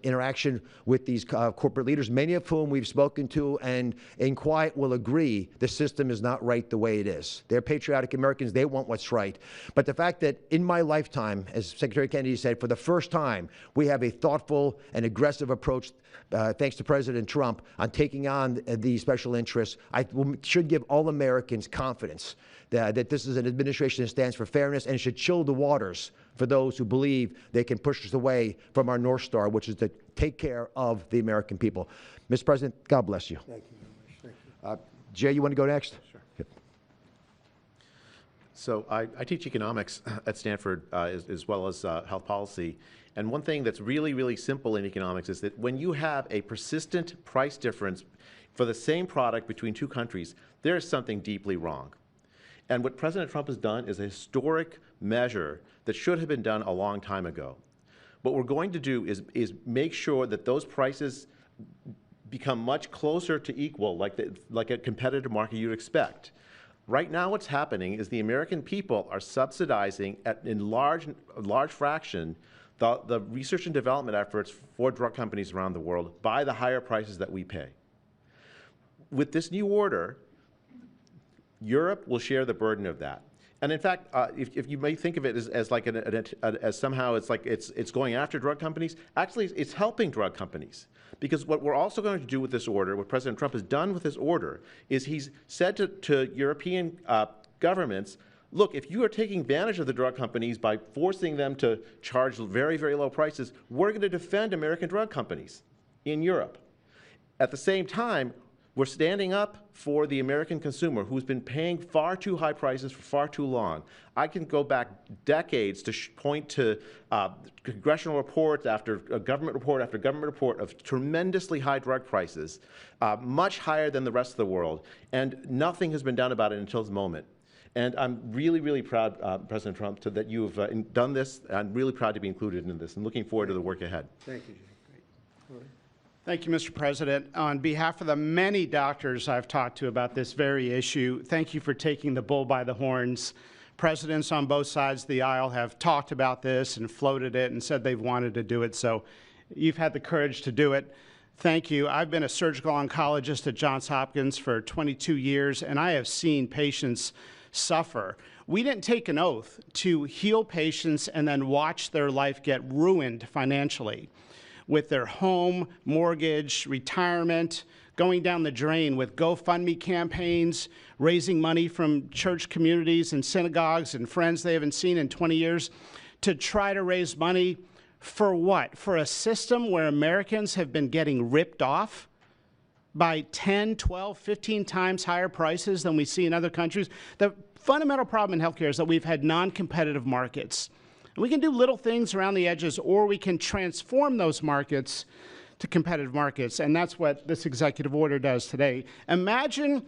interaction with these corporate leaders, many of whom we've spoken to and in quiet will agree the system is not right the way it is. They're patriotic Americans. They want what's right. But the fact that in my lifetime, as Secretary Kennedy said, for the first time, we have a thoughtful and aggressive approach, thanks to President Trump, on taking on the special interests, should give all Americans confidence that this is an administration that stands for fairness and should chill the waters for those who believe they can push us away from our North Star, which is to take care of the American people. Mr. President, God bless you. Thank you very much. Thank you. Jay, you want to go next? Sure. Yep. So I teach economics at Stanford as well as health policy. And one thing that's really, really simple in economics is that when you have a persistent price difference for the same product between 2 countries, there is something deeply wrong. And what President Trump has done is a historic measure that should have been done a long time ago. What we're going to do is make sure that those prices become much closer to equal, like a competitive market you'd expect. Right now what's happening is the American people are subsidizing in large fraction the research and development efforts for drug companies around the world by the higher prices that we pay. With this new order, Europe will share the burden of that. And in fact, if you may think of it as like as somehow it's like it's going after drug companies, actually it's helping drug companies. Because what we're also going to do with this order, what President Trump has done with this order, is he's said to European governments, look, if you are taking advantage of the drug companies by forcing them to charge very, very low prices, we're going to defend American drug companies in Europe. At the same time, we're standing up for the American consumer who's been paying far too high prices for far too long. I can go back decades to point to congressional reports after government report after government report of tremendously high drug prices, much higher than the rest of the world, and nothing has been done about it until this moment. And I'm really, really proud, President Trump, that you've done this. I'm really proud to be included in this and looking forward to the work ahead. Thank you, Jay. Great. All right. Thank you, Mr. President. On behalf of the many doctors I've talked to about this very issue, thank you for taking the bull by the horns. Presidents on both sides of the aisle have talked about this and floated it and said they've wanted to do it, so you've had the courage to do it. Thank you. I've been a surgical oncologist at Johns Hopkins for 22 years, and I have seen patients suffer. We didn't take an oath to heal patients and then watch their life get ruined financially with their home, mortgage, retirement, going down the drain with GoFundMe campaigns, raising money from church communities and synagogues and friends they haven't seen in 20 years to try to raise money for what? For a system where Americans have been getting ripped off by 10, 12, 15 times higher prices than we see in other countries. The fundamental problem in healthcare is that we've had non-competitive markets. And we can do little things around the edges, or we can transform those markets to competitive markets, and that's what this executive order does today. Imagine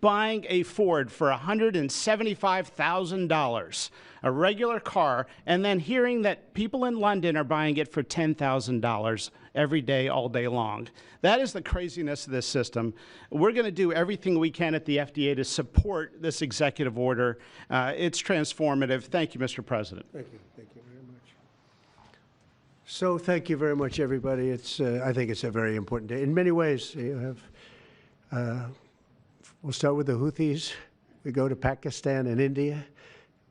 buying a Ford for $175,000, a regular car, and then hearing that people in London are buying it for $10,000 every day, all day long. That is the craziness of this system. We're going to do everything we can at the FDA to support this executive order. It's transformative. Thank you, Mr. President. Thank you. Thank you very much. So thank you very much, everybody. I think it's a very important day. In many ways, you have, we'll start with the Houthis. We go to Pakistan and India.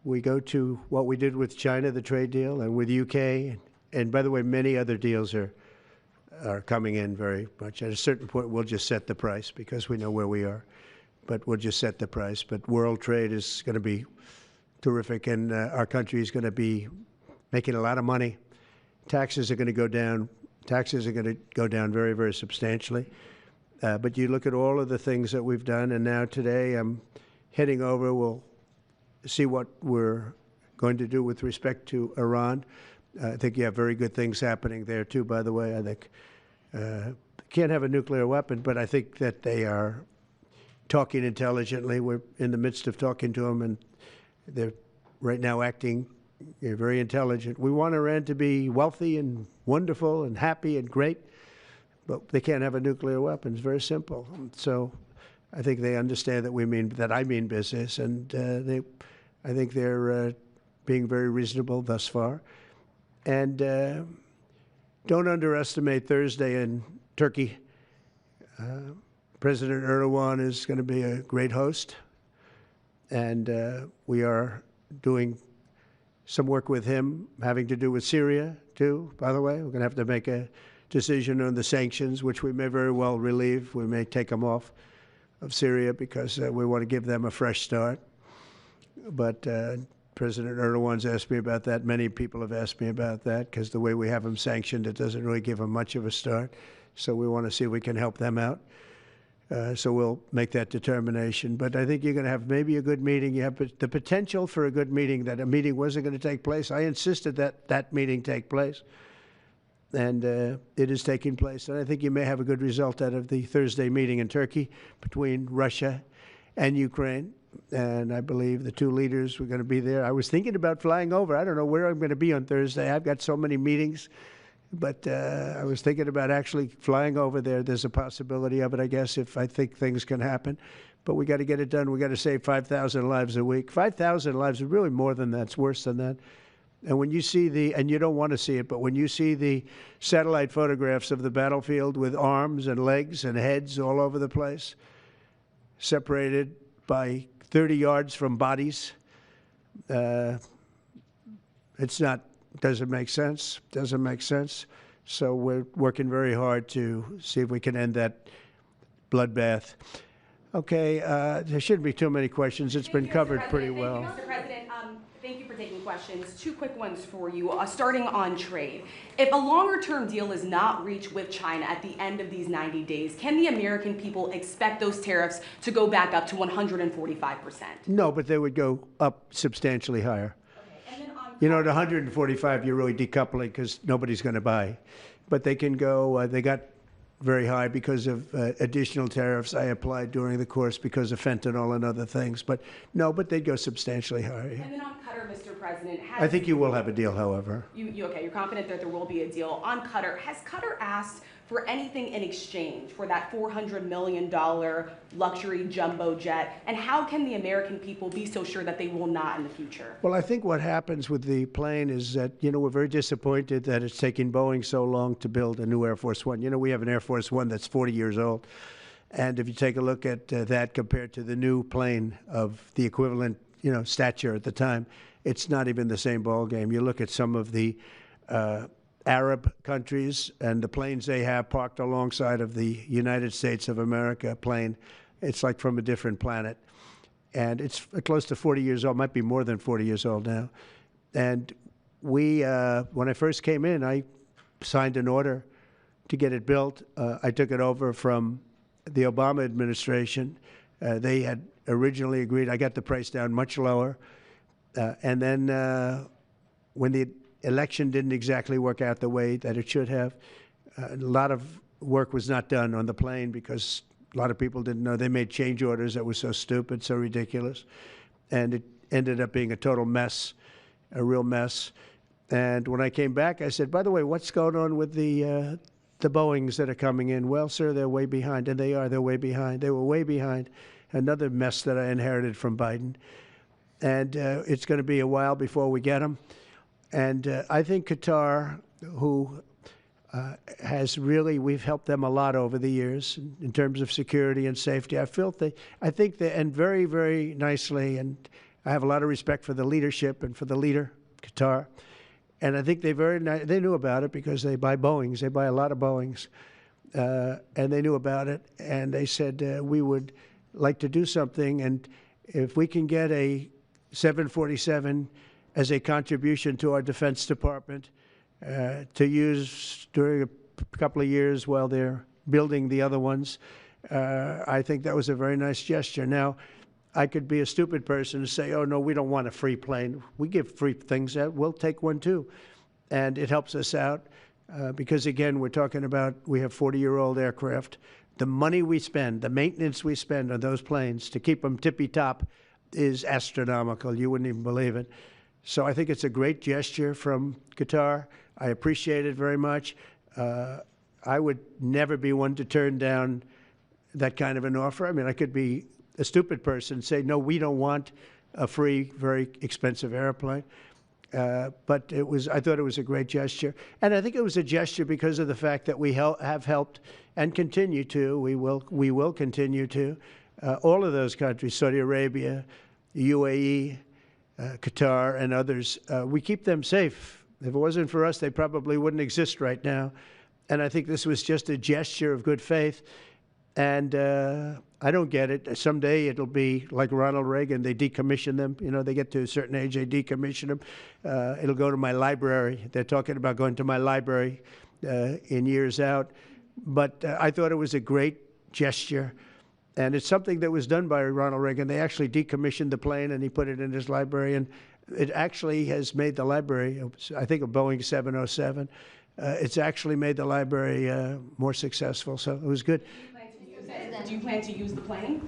We go to what we did with China, the trade deal, and with UK. And by the way, many other deals are coming in very much. At a certain point, we'll just set the price because we know where we are. But we'll just set the price. But world trade is going to be terrific, and our country is going to be making a lot of money. Taxes are going to go down. Taxes are going to go down very, very substantially. But you look at all of the things that we've done, and now today I'm heading over. We'll see what we're going to do with respect to Iran. I think you have very good things happening there, too, by the way. I think can't have a nuclear weapon, but I think that they are talking intelligently. We're in the midst of talking to them, and they're right now acting very intelligent. We want Iran to be wealthy and wonderful and happy and great, but they can't have a nuclear weapon. It's very simple. So I think they understand that I mean business, and I think they're being very reasonable thus far. And don't underestimate Thursday in Turkey. President Erdogan is going to be a great host, and we are doing some work with him having to do with Syria, too, by the way. We're going to have to make a decision on the sanctions, which we may very well relieve. We may take them off of Syria because we want to give them a fresh start. But President Erdogan's asked me about that. Many people have asked me about that because the way we have them sanctioned, it doesn't really give them much of a start. So we want to see if we can help them out. So we'll make that determination. But I think you're going to have maybe a good meeting. You have the potential for a good meeting, that a meeting wasn't going to take place. I insisted that that meeting take place. And it is taking place. And I think you may have a good result out of the Thursday meeting in Turkey between Russia and Ukraine. And I believe the two leaders were going to be there. I was thinking about flying over. I don't know where I'm going to be on Thursday. I've got so many meetings. But I was thinking about actually flying over there. There's a possibility of it, I guess, if I think things can happen. But we got to get it done. We got to save 5,000 lives a week. 5,000 lives is really more than that. It's worse than that. And when you see and you don't want to see it, but when you see the satellite photographs of the battlefield with arms and legs and heads all over the place, separated by 30 yards from bodies, doesn't make sense. Doesn't make sense. So we're working very hard to see if we can end that bloodbath. Okay, there shouldn't be too many questions. It's been covered pretty well. Mr. President, thank you for taking questions. Two quick ones for you, starting on trade. If a longer-term deal is not reached with China at the end of these 90 days, can the American people expect those tariffs to go back up to 145%? No, but they would go up substantially higher. You know, at 145, you're really decoupling because nobody's going to buy. But they can go, they got very high because of additional tariffs I applied during the course because of fentanyl and other things. But no, but they'd go substantially higher. And then on Qatar, Mr. President, I think you will have a deal, however. Okay, you're confident that there will be a deal. On Qatar, has Qatar asked for anything in exchange for that $400 million luxury jumbo jet? And how can the American people be so sure that they will not in the future? Well, I think what happens with the plane is that, we're very disappointed that it's taking Boeing so long to build a new Air Force One. We have an Air Force One that's 40 years old. And if you take a look at that compared to the new plane of the equivalent, stature at the time, it's not even the same ballgame. You look at some of the Arab countries and the planes they have parked alongside of the United States of America plane. It's like from a different planet. And it's close to 40 years old, might be more than 40 years old now. And we, when I first came in, I signed an order to get it built. I took it over from the Obama administration. They had originally agreed. I got the price down much lower. And then when the election didn't exactly work out the way that it should have, a lot of work was not done on the plane because a lot of people didn't know. They made change orders that were so stupid, so ridiculous. And it ended up being a total mess, a real mess. And when I came back, I said, by the way, what's going on with the Boeings that are coming in? Well, sir, they're way behind. And they are. They're way behind. They were way behind. Another mess that I inherited from Biden. And it's going to be a while before we get them. And I think Qatar, who has really, we've helped them a lot over the years in terms of security and safety. I think they, and very, very nicely, and I have a lot of respect for the leadership and for the leader, Qatar. And I think they knew about it because they buy Boeings. They buy a lot of Boeings. And they knew about it. And they said, we would like to do something. And if we can get a 747 as a contribution to our Defense Department, to use during a couple of years while they're building the other ones. I think that was a very nice gesture. Now, I could be a stupid person and say, oh, no, we don't want a free plane. We give free things out. We'll take one, too. And it helps us out because, again, we're talking about we have 40-year-old aircraft. The money we spend, the maintenance we spend on those planes to keep them tippy-top is astronomical. You wouldn't even believe it. So I think it's a great gesture from Qatar. I appreciate it very much. I would never be one to turn down that kind of an offer. I mean, I could be a stupid person and say, no, we don't want a free, very expensive airplane. But I thought it was a great gesture. And I think it was a gesture because of the fact that we have helped and continue to, we will continue to, all of those countries, Saudi Arabia, UAE, Qatar, and others. We keep them safe. If it wasn't for us, they probably wouldn't exist right now. And I think this was just a gesture of good faith. And I don't get it. Someday it'll be like Ronald Reagan. They decommission them. You know, they get to a certain age, they decommission them. It'll go to my library. They're talking about going to my library in years out. But I thought it was a great gesture. And it's something that was done by Ronald Reagan. They actually decommissioned the plane, and he put it in his library. And it actually has made the library, I think, a Boeing 707. It's actually made the library more successful. So it was good. Do you plan to use the plane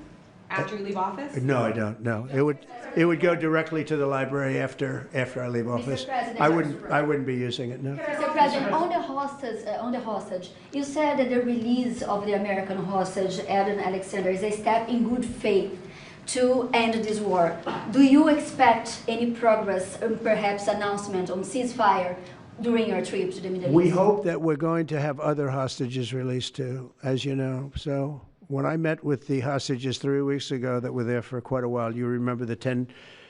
after you leave office? No, I don't. No, it would go directly to the library after I leave office. I wouldn't be using it. No. Mr. President, on the hostage, you said that the release of the American hostage, Adam Alexander, is a step in good faith to end this war. Do you expect any progress and perhaps announcement on ceasefire during your trip to the Middle East? We hope that we're going to have other hostages released too, as you know. So when I met with the hostages 3 weeks ago that were there for quite a while, you remember the 10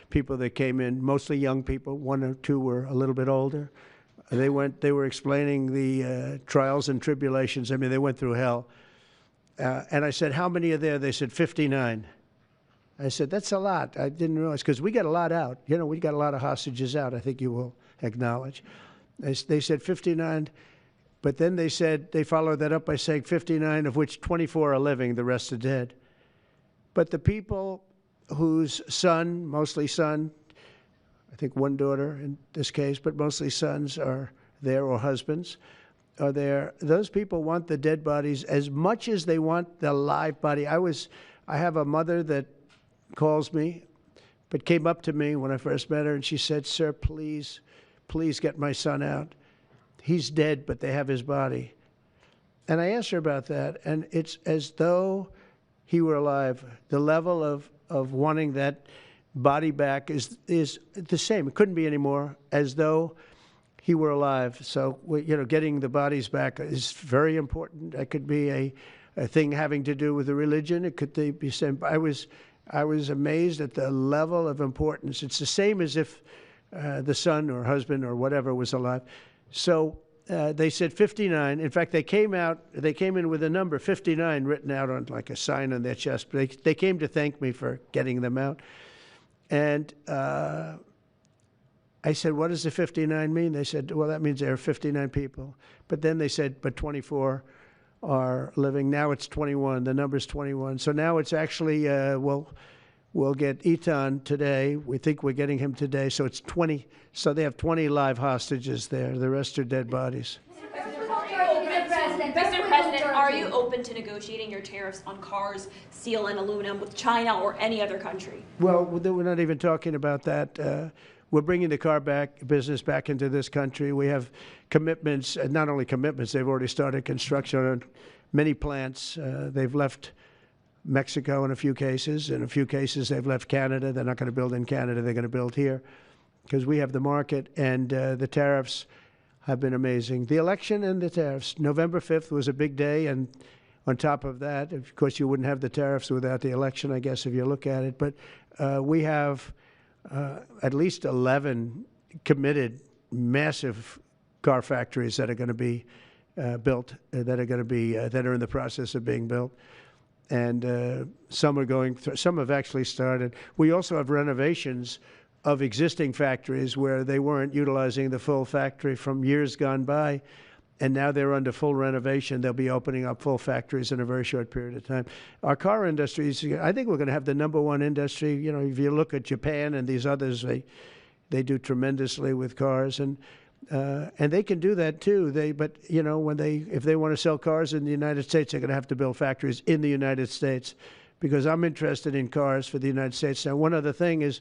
people that came in, mostly young people. 1 or 2 were a little bit older. They were explaining the trials and tribulations. I mean, they went through hell. And I said, how many are there? They said 59. I said, that's a lot. I didn't realize, because we got a lot out. You know, we got a lot of hostages out, I think you will acknowledge. They said 59, but then they said, they followed that up by saying 59, of which 24 are living, the rest are dead. But the people whose son, mostly son, I think 1 daughter in this case, but mostly sons are there, or husbands are there, those people want the dead bodies as much as they want the live body. I have a mother that calls me, but came up to me when I first met her, and she said, sir, please get my son out. He's dead, but they have his body. And I asked her about that, and it's as though he were alive. The level of wanting that body back is the same. It couldn't be any more, as though he were alive. So, you know, getting the bodies back is very important. That could be a thing having to do with the religion. It could be same. I was amazed at the level of importance. It's the same as if the son or husband or whatever was alive. So they said 59. In fact, they came in with a number 59 written out on like a sign on their chest. They came to thank me for getting them out. And I said, what does the 59 mean? They said, well, that means there are 59 people. But then they said, but 24 are living. Now it's 21. The number's 21. So now it's actually, we'll get Etan today. We think we're getting him today. So it's 20. So they have 20 live hostages there. The rest are dead bodies. Mr. President, are you open to negotiating your tariffs on cars, steel, and aluminum with China or any other country? Well, we're not even talking about that. We're bringing the car business back into this country. We have commitments, and not only commitments, they've already started construction on many plants. They've left Mexico in a few cases. In a few cases, they've left Canada. They're not going to build in Canada. They're going to build here because we have the market. And the tariffs have been amazing. The election and the tariffs. November 5th was a big day, and on top of that, of course, you wouldn't have the tariffs without the election, I guess, if you look at it. But we have at least 11 committed massive car factories that are going to be built, that are in the process of being built. And some are going through, some have actually started. We also have renovations of existing factories where they weren't utilizing the full factory from years gone by, and now they're under full renovation. They'll be opening up full factories in a very short period of time. Our car industry is, I think we're going to have the #1 industry. You know, if you look at Japan and these others, they do tremendously with cars, and they can do that too. But you know, if they want to sell cars in the United States, they're going to have to build factories in the United States, because I'm interested in cars for the United States. Now, one other thing is,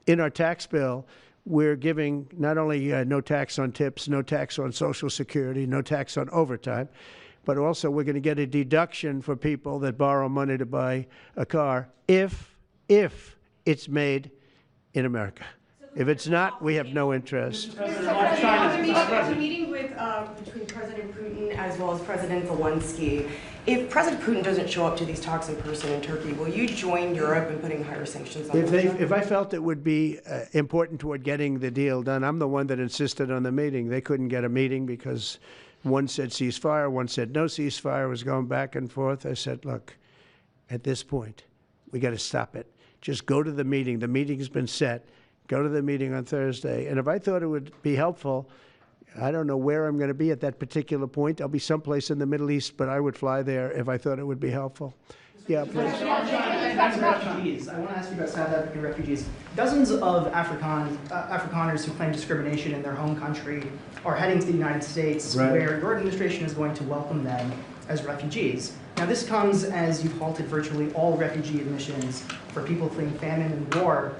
in our tax bill, we're giving not only no tax on tips, no tax on Social Security, no tax on overtime, but also we're going to get a deduction for people that borrow money to buy a car if it's made in America. If it's not, we have no interest. The meeting with between President Putin as well as President Zelensky, if President Putin doesn't show up to these talks in person in Turkey, will you join Europe in putting higher sanctions on Russia? If I felt it would be important toward getting the deal done, I'm the one that insisted on the meeting. They couldn't get a meeting because one said ceasefire, one said no ceasefire. It was going back and forth. I said, look, at this point, we got to stop it. Just go to the meeting. The meeting's been set. Go to the meeting on Thursday. And if I thought it would be helpful, I don't know where I'm going to be at that particular point. I'll be someplace in the Middle East, but I would fly there if I thought it would be helpful. Yeah, please. Back to refugees. I want to ask you about South African refugees. Dozens of Afrikaners who claim discrimination in their home country are heading to the United States, right, where your administration is going to welcome them as refugees. Now, this comes as you've halted virtually all refugee admissions for people fleeing famine and war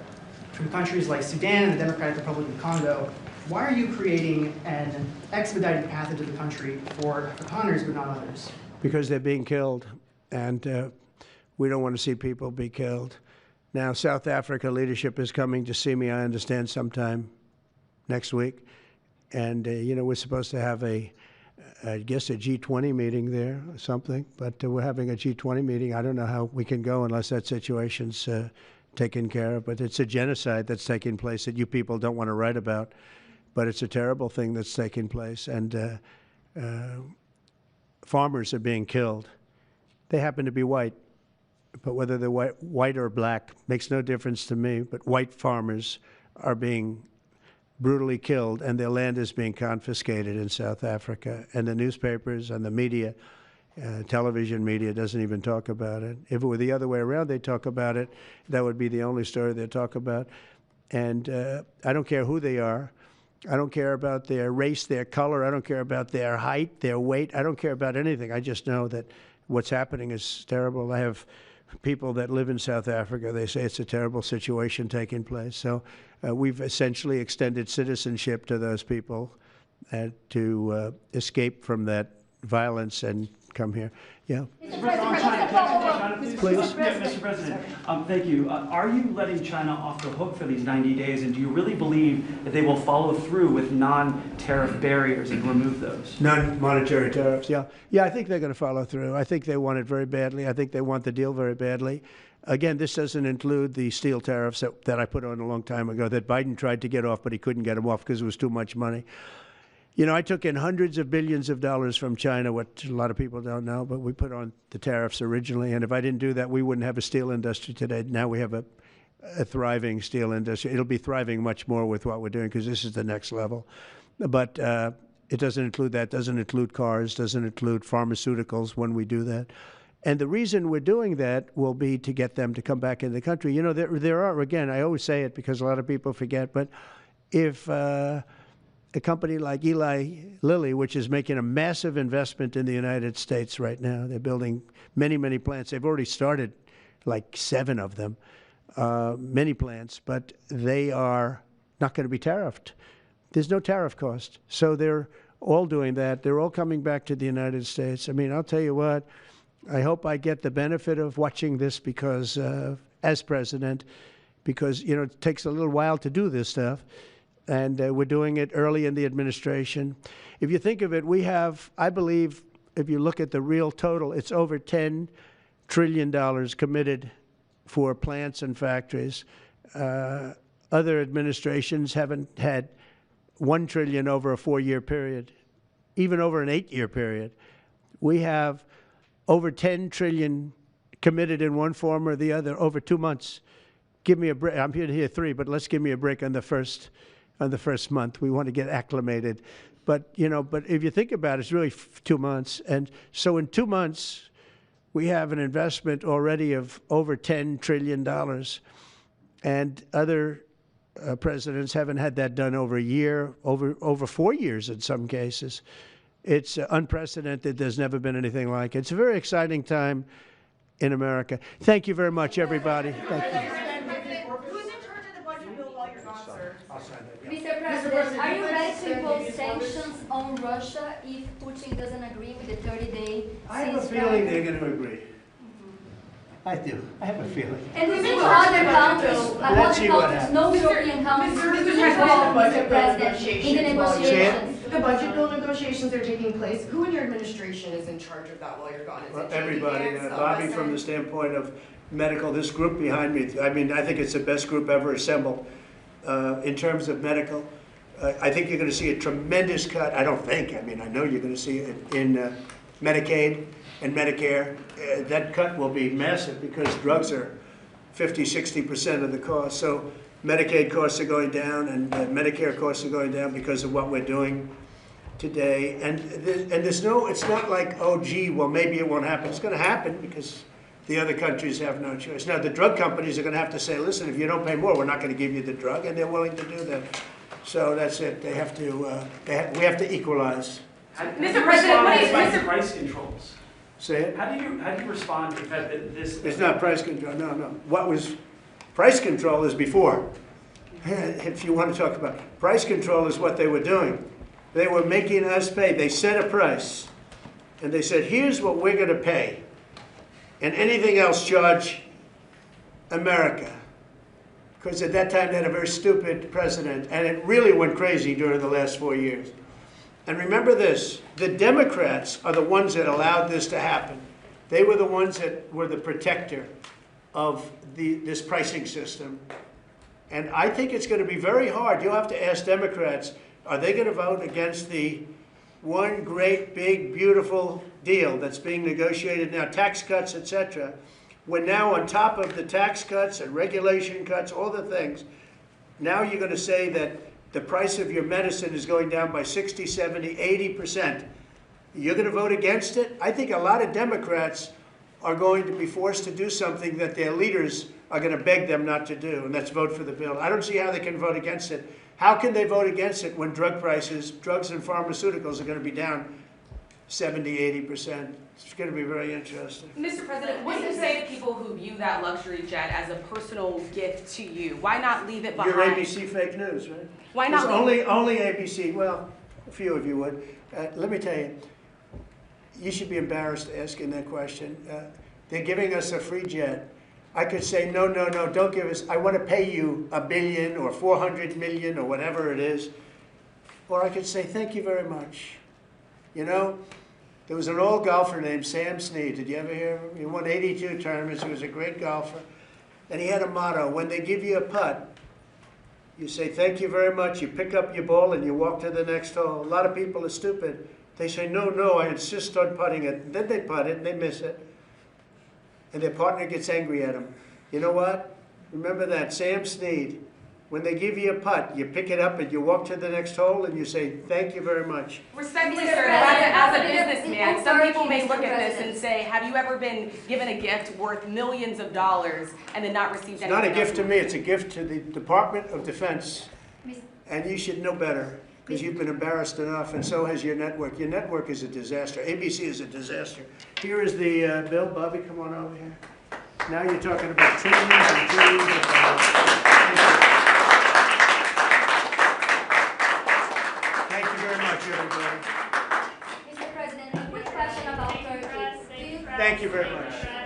from countries like Sudan and the Democratic Republic of Congo. Why are you creating an expedited path into the country for Afrikaners but not others? Because they're being killed, and we don't want to see people be killed. Now, South Africa leadership is coming to see me, I understand, sometime next week. And, you know, we're supposed to have I guess a G20 meeting there or something, but we're having a G20 meeting. I don't know how we can go unless that situation's taken care of, but it's a genocide that's taking place that you people don't want to write about, but it's a terrible thing that's taking place, and farmers are being killed. They happen to be white, but whether they're white or black makes no difference to me, but white farmers are being brutally killed, and their land is being confiscated in South Africa, and the newspapers and the media, television media, doesn't even talk about it. If it were the other way around, they'd talk about it. That would be the only story they'd talk about. And I don't care who they are. I don't care about their race, their color. I don't care about their height, their weight. I don't care about anything. I just know that what's happening is terrible. I have people that live in South Africa. They say it's a terrible situation taking place. So we've essentially extended citizenship to those people to escape from that violence and come here. Yeah. Mr. President, please. Mr. President, thank you. Are you letting China off the hook for these 90 days, and do you really believe that they will follow through with non-tariff barriers and remove those? Non-monetary tariffs, yeah. Yeah, I think they're going to follow through. I think they want it very badly. I think they want the deal very badly. Again, this doesn't include the steel tariffs that I put on a long time ago that Biden tried to get off, but he couldn't get them off because it was too much money. You know, I took in hundreds of billions of dollars from China, what a lot of people don't know, but we put on the tariffs originally. And if I didn't do that, we wouldn't have a steel industry today. Now we have a thriving steel industry. It'll be thriving much more with what we're doing because this is the next level. But it doesn't include that, doesn't include cars, doesn't include pharmaceuticals when we do that. And the reason we're doing that will be to get them to come back in the country. You know, there are, again, I always say it because a lot of people forget, but if a company like Eli Lilly, which is making a massive investment in the United States right now. They're building many, many plants. They've already started like 7 of them, many plants, but they are not going to be tariffed. There's no tariff cost. So they're all doing that. They're all coming back to the United States. I mean, I'll tell you what, I hope I get the benefit of watching this because, as president, because, you know, it takes a little while to do this stuff. and we're doing it early in the administration. If you think of it, we have, I believe, if you look at the real total, it's over $10 trillion committed for plants and factories. Other administrations haven't had $1 trillion over a 4-year period, even over an 8-year period. We have over $10 trillion committed in one form or the other over 2 months. Give me a break. I'm here to hear 3, but let's give me a break on the first month. We want to get acclimated. But, but if you think about it, it's really 2 months. And so in 2 months, we have an investment already of over $10 trillion. And other presidents haven't had that done over a year, over 4 years in some cases. It's unprecedented. There's never been anything like it. It's a very exciting time in America. Thank you very much, everybody. Thank you. Who's in charge of the budget bill while you're gone, sir? Mr. President, are you ready to impose sanctions on Russia if Putin doesn't agree with the 30-day ceasefire? I have a feeling they're going to agree. I do. I have a feeling. And we've seen other countries, no European countries, involved, Mr. President, in the negotiations. The budget bill negotiations are taking place. Who in your administration is in charge of that while you're gone? Is it Everybody. Bobby, from the standpoint of medical, this group behind me, I mean, I think it's the best group ever assembled in terms of medical. I think you're going to see a tremendous cut. I don't think. I mean, I know you're going to see it in Medicaid and Medicare. That cut will be massive because drugs are 50–60% of the cost. So Medicaid costs are going down and Medicare costs are going down because of what we're doing today. And there's no, it's not like, oh, gee, well, maybe it won't happen. It's going to happen because the other countries have no choice. Now, the drug companies are going to have to say, listen, if you don't pay more, we're not going to give you the drug, and they're willing to do that. So that's it. They have to, we have to equalize. Mr. President, what is price controls? Say it? How do you respond to the fact that this... It's not price control, no. What was price control is before. If you want to talk about price control is what they were doing. They were making us pay. They set a price, and they said, here's what we're going to pay, and anything else charge America. Because at that time they had a very stupid president, and it really went crazy during the last 4 years. And remember this, the Democrats are the ones that allowed this to happen. They were the ones that were the protector of this pricing system. And I think it's going to be very hard. You'll have to ask Democrats, are they going to vote against the one great, big, beautiful deal that's being negotiated now, tax cuts, etc., when now on top of the tax cuts and regulation cuts, all the things, now you're going to say that the price of your medicine is going down by 60, 70, 80%. You're going to vote against it? I think a lot of Democrats are going to be forced to do something that their leaders are going to beg them not to do, and that's vote for the bill. I don't see how they can vote against it. How can they vote against it when drug prices, drugs and pharmaceuticals are going to be down 70, 80%? It's going to be very interesting. Mr. President, what do you say to people who view that luxury jet as a personal gift to you? Why not leave it behind? You're ABC fake news, right? Why not only ABC? Well, a few of you would. Let me tell you, you should be embarrassed asking that question. They're giving us a free jet. I could say, no, don't give us, I want to pay you $1 billion or 400 million or whatever it is. Or I could say, thank you very much. You know, there was an old golfer named Sam Snead. Did you ever hear of him? He won 82 tournaments. He was a great golfer. And he had a motto, when they give you a putt, you say, thank you very much. You pick up your ball and you walk to the next hole. A lot of people are stupid. They say, no, I insist on putting it. And then they putt it and they miss it. And their partner gets angry at them. You know what? Remember that, Sam Snead. When they give you a putt, you pick it up and you walk to the next hole and you say, thank you very much. Respectfully, sir, as a businessman, some people may look at this and say, have you ever been given a gift worth millions of dollars and then not received anything? It's not a gift to me, it's a gift to the Department of Defense. And you should know better, because you've been embarrassed enough, and so has your network. Your network is a disaster. ABC is a disaster. Here is the bill. Bobby, come on over here. Now you're talking about trillions and trillions of dollars. Thank you very much, everybody. Mr. President, a quick question about Turkey. Thank you very much.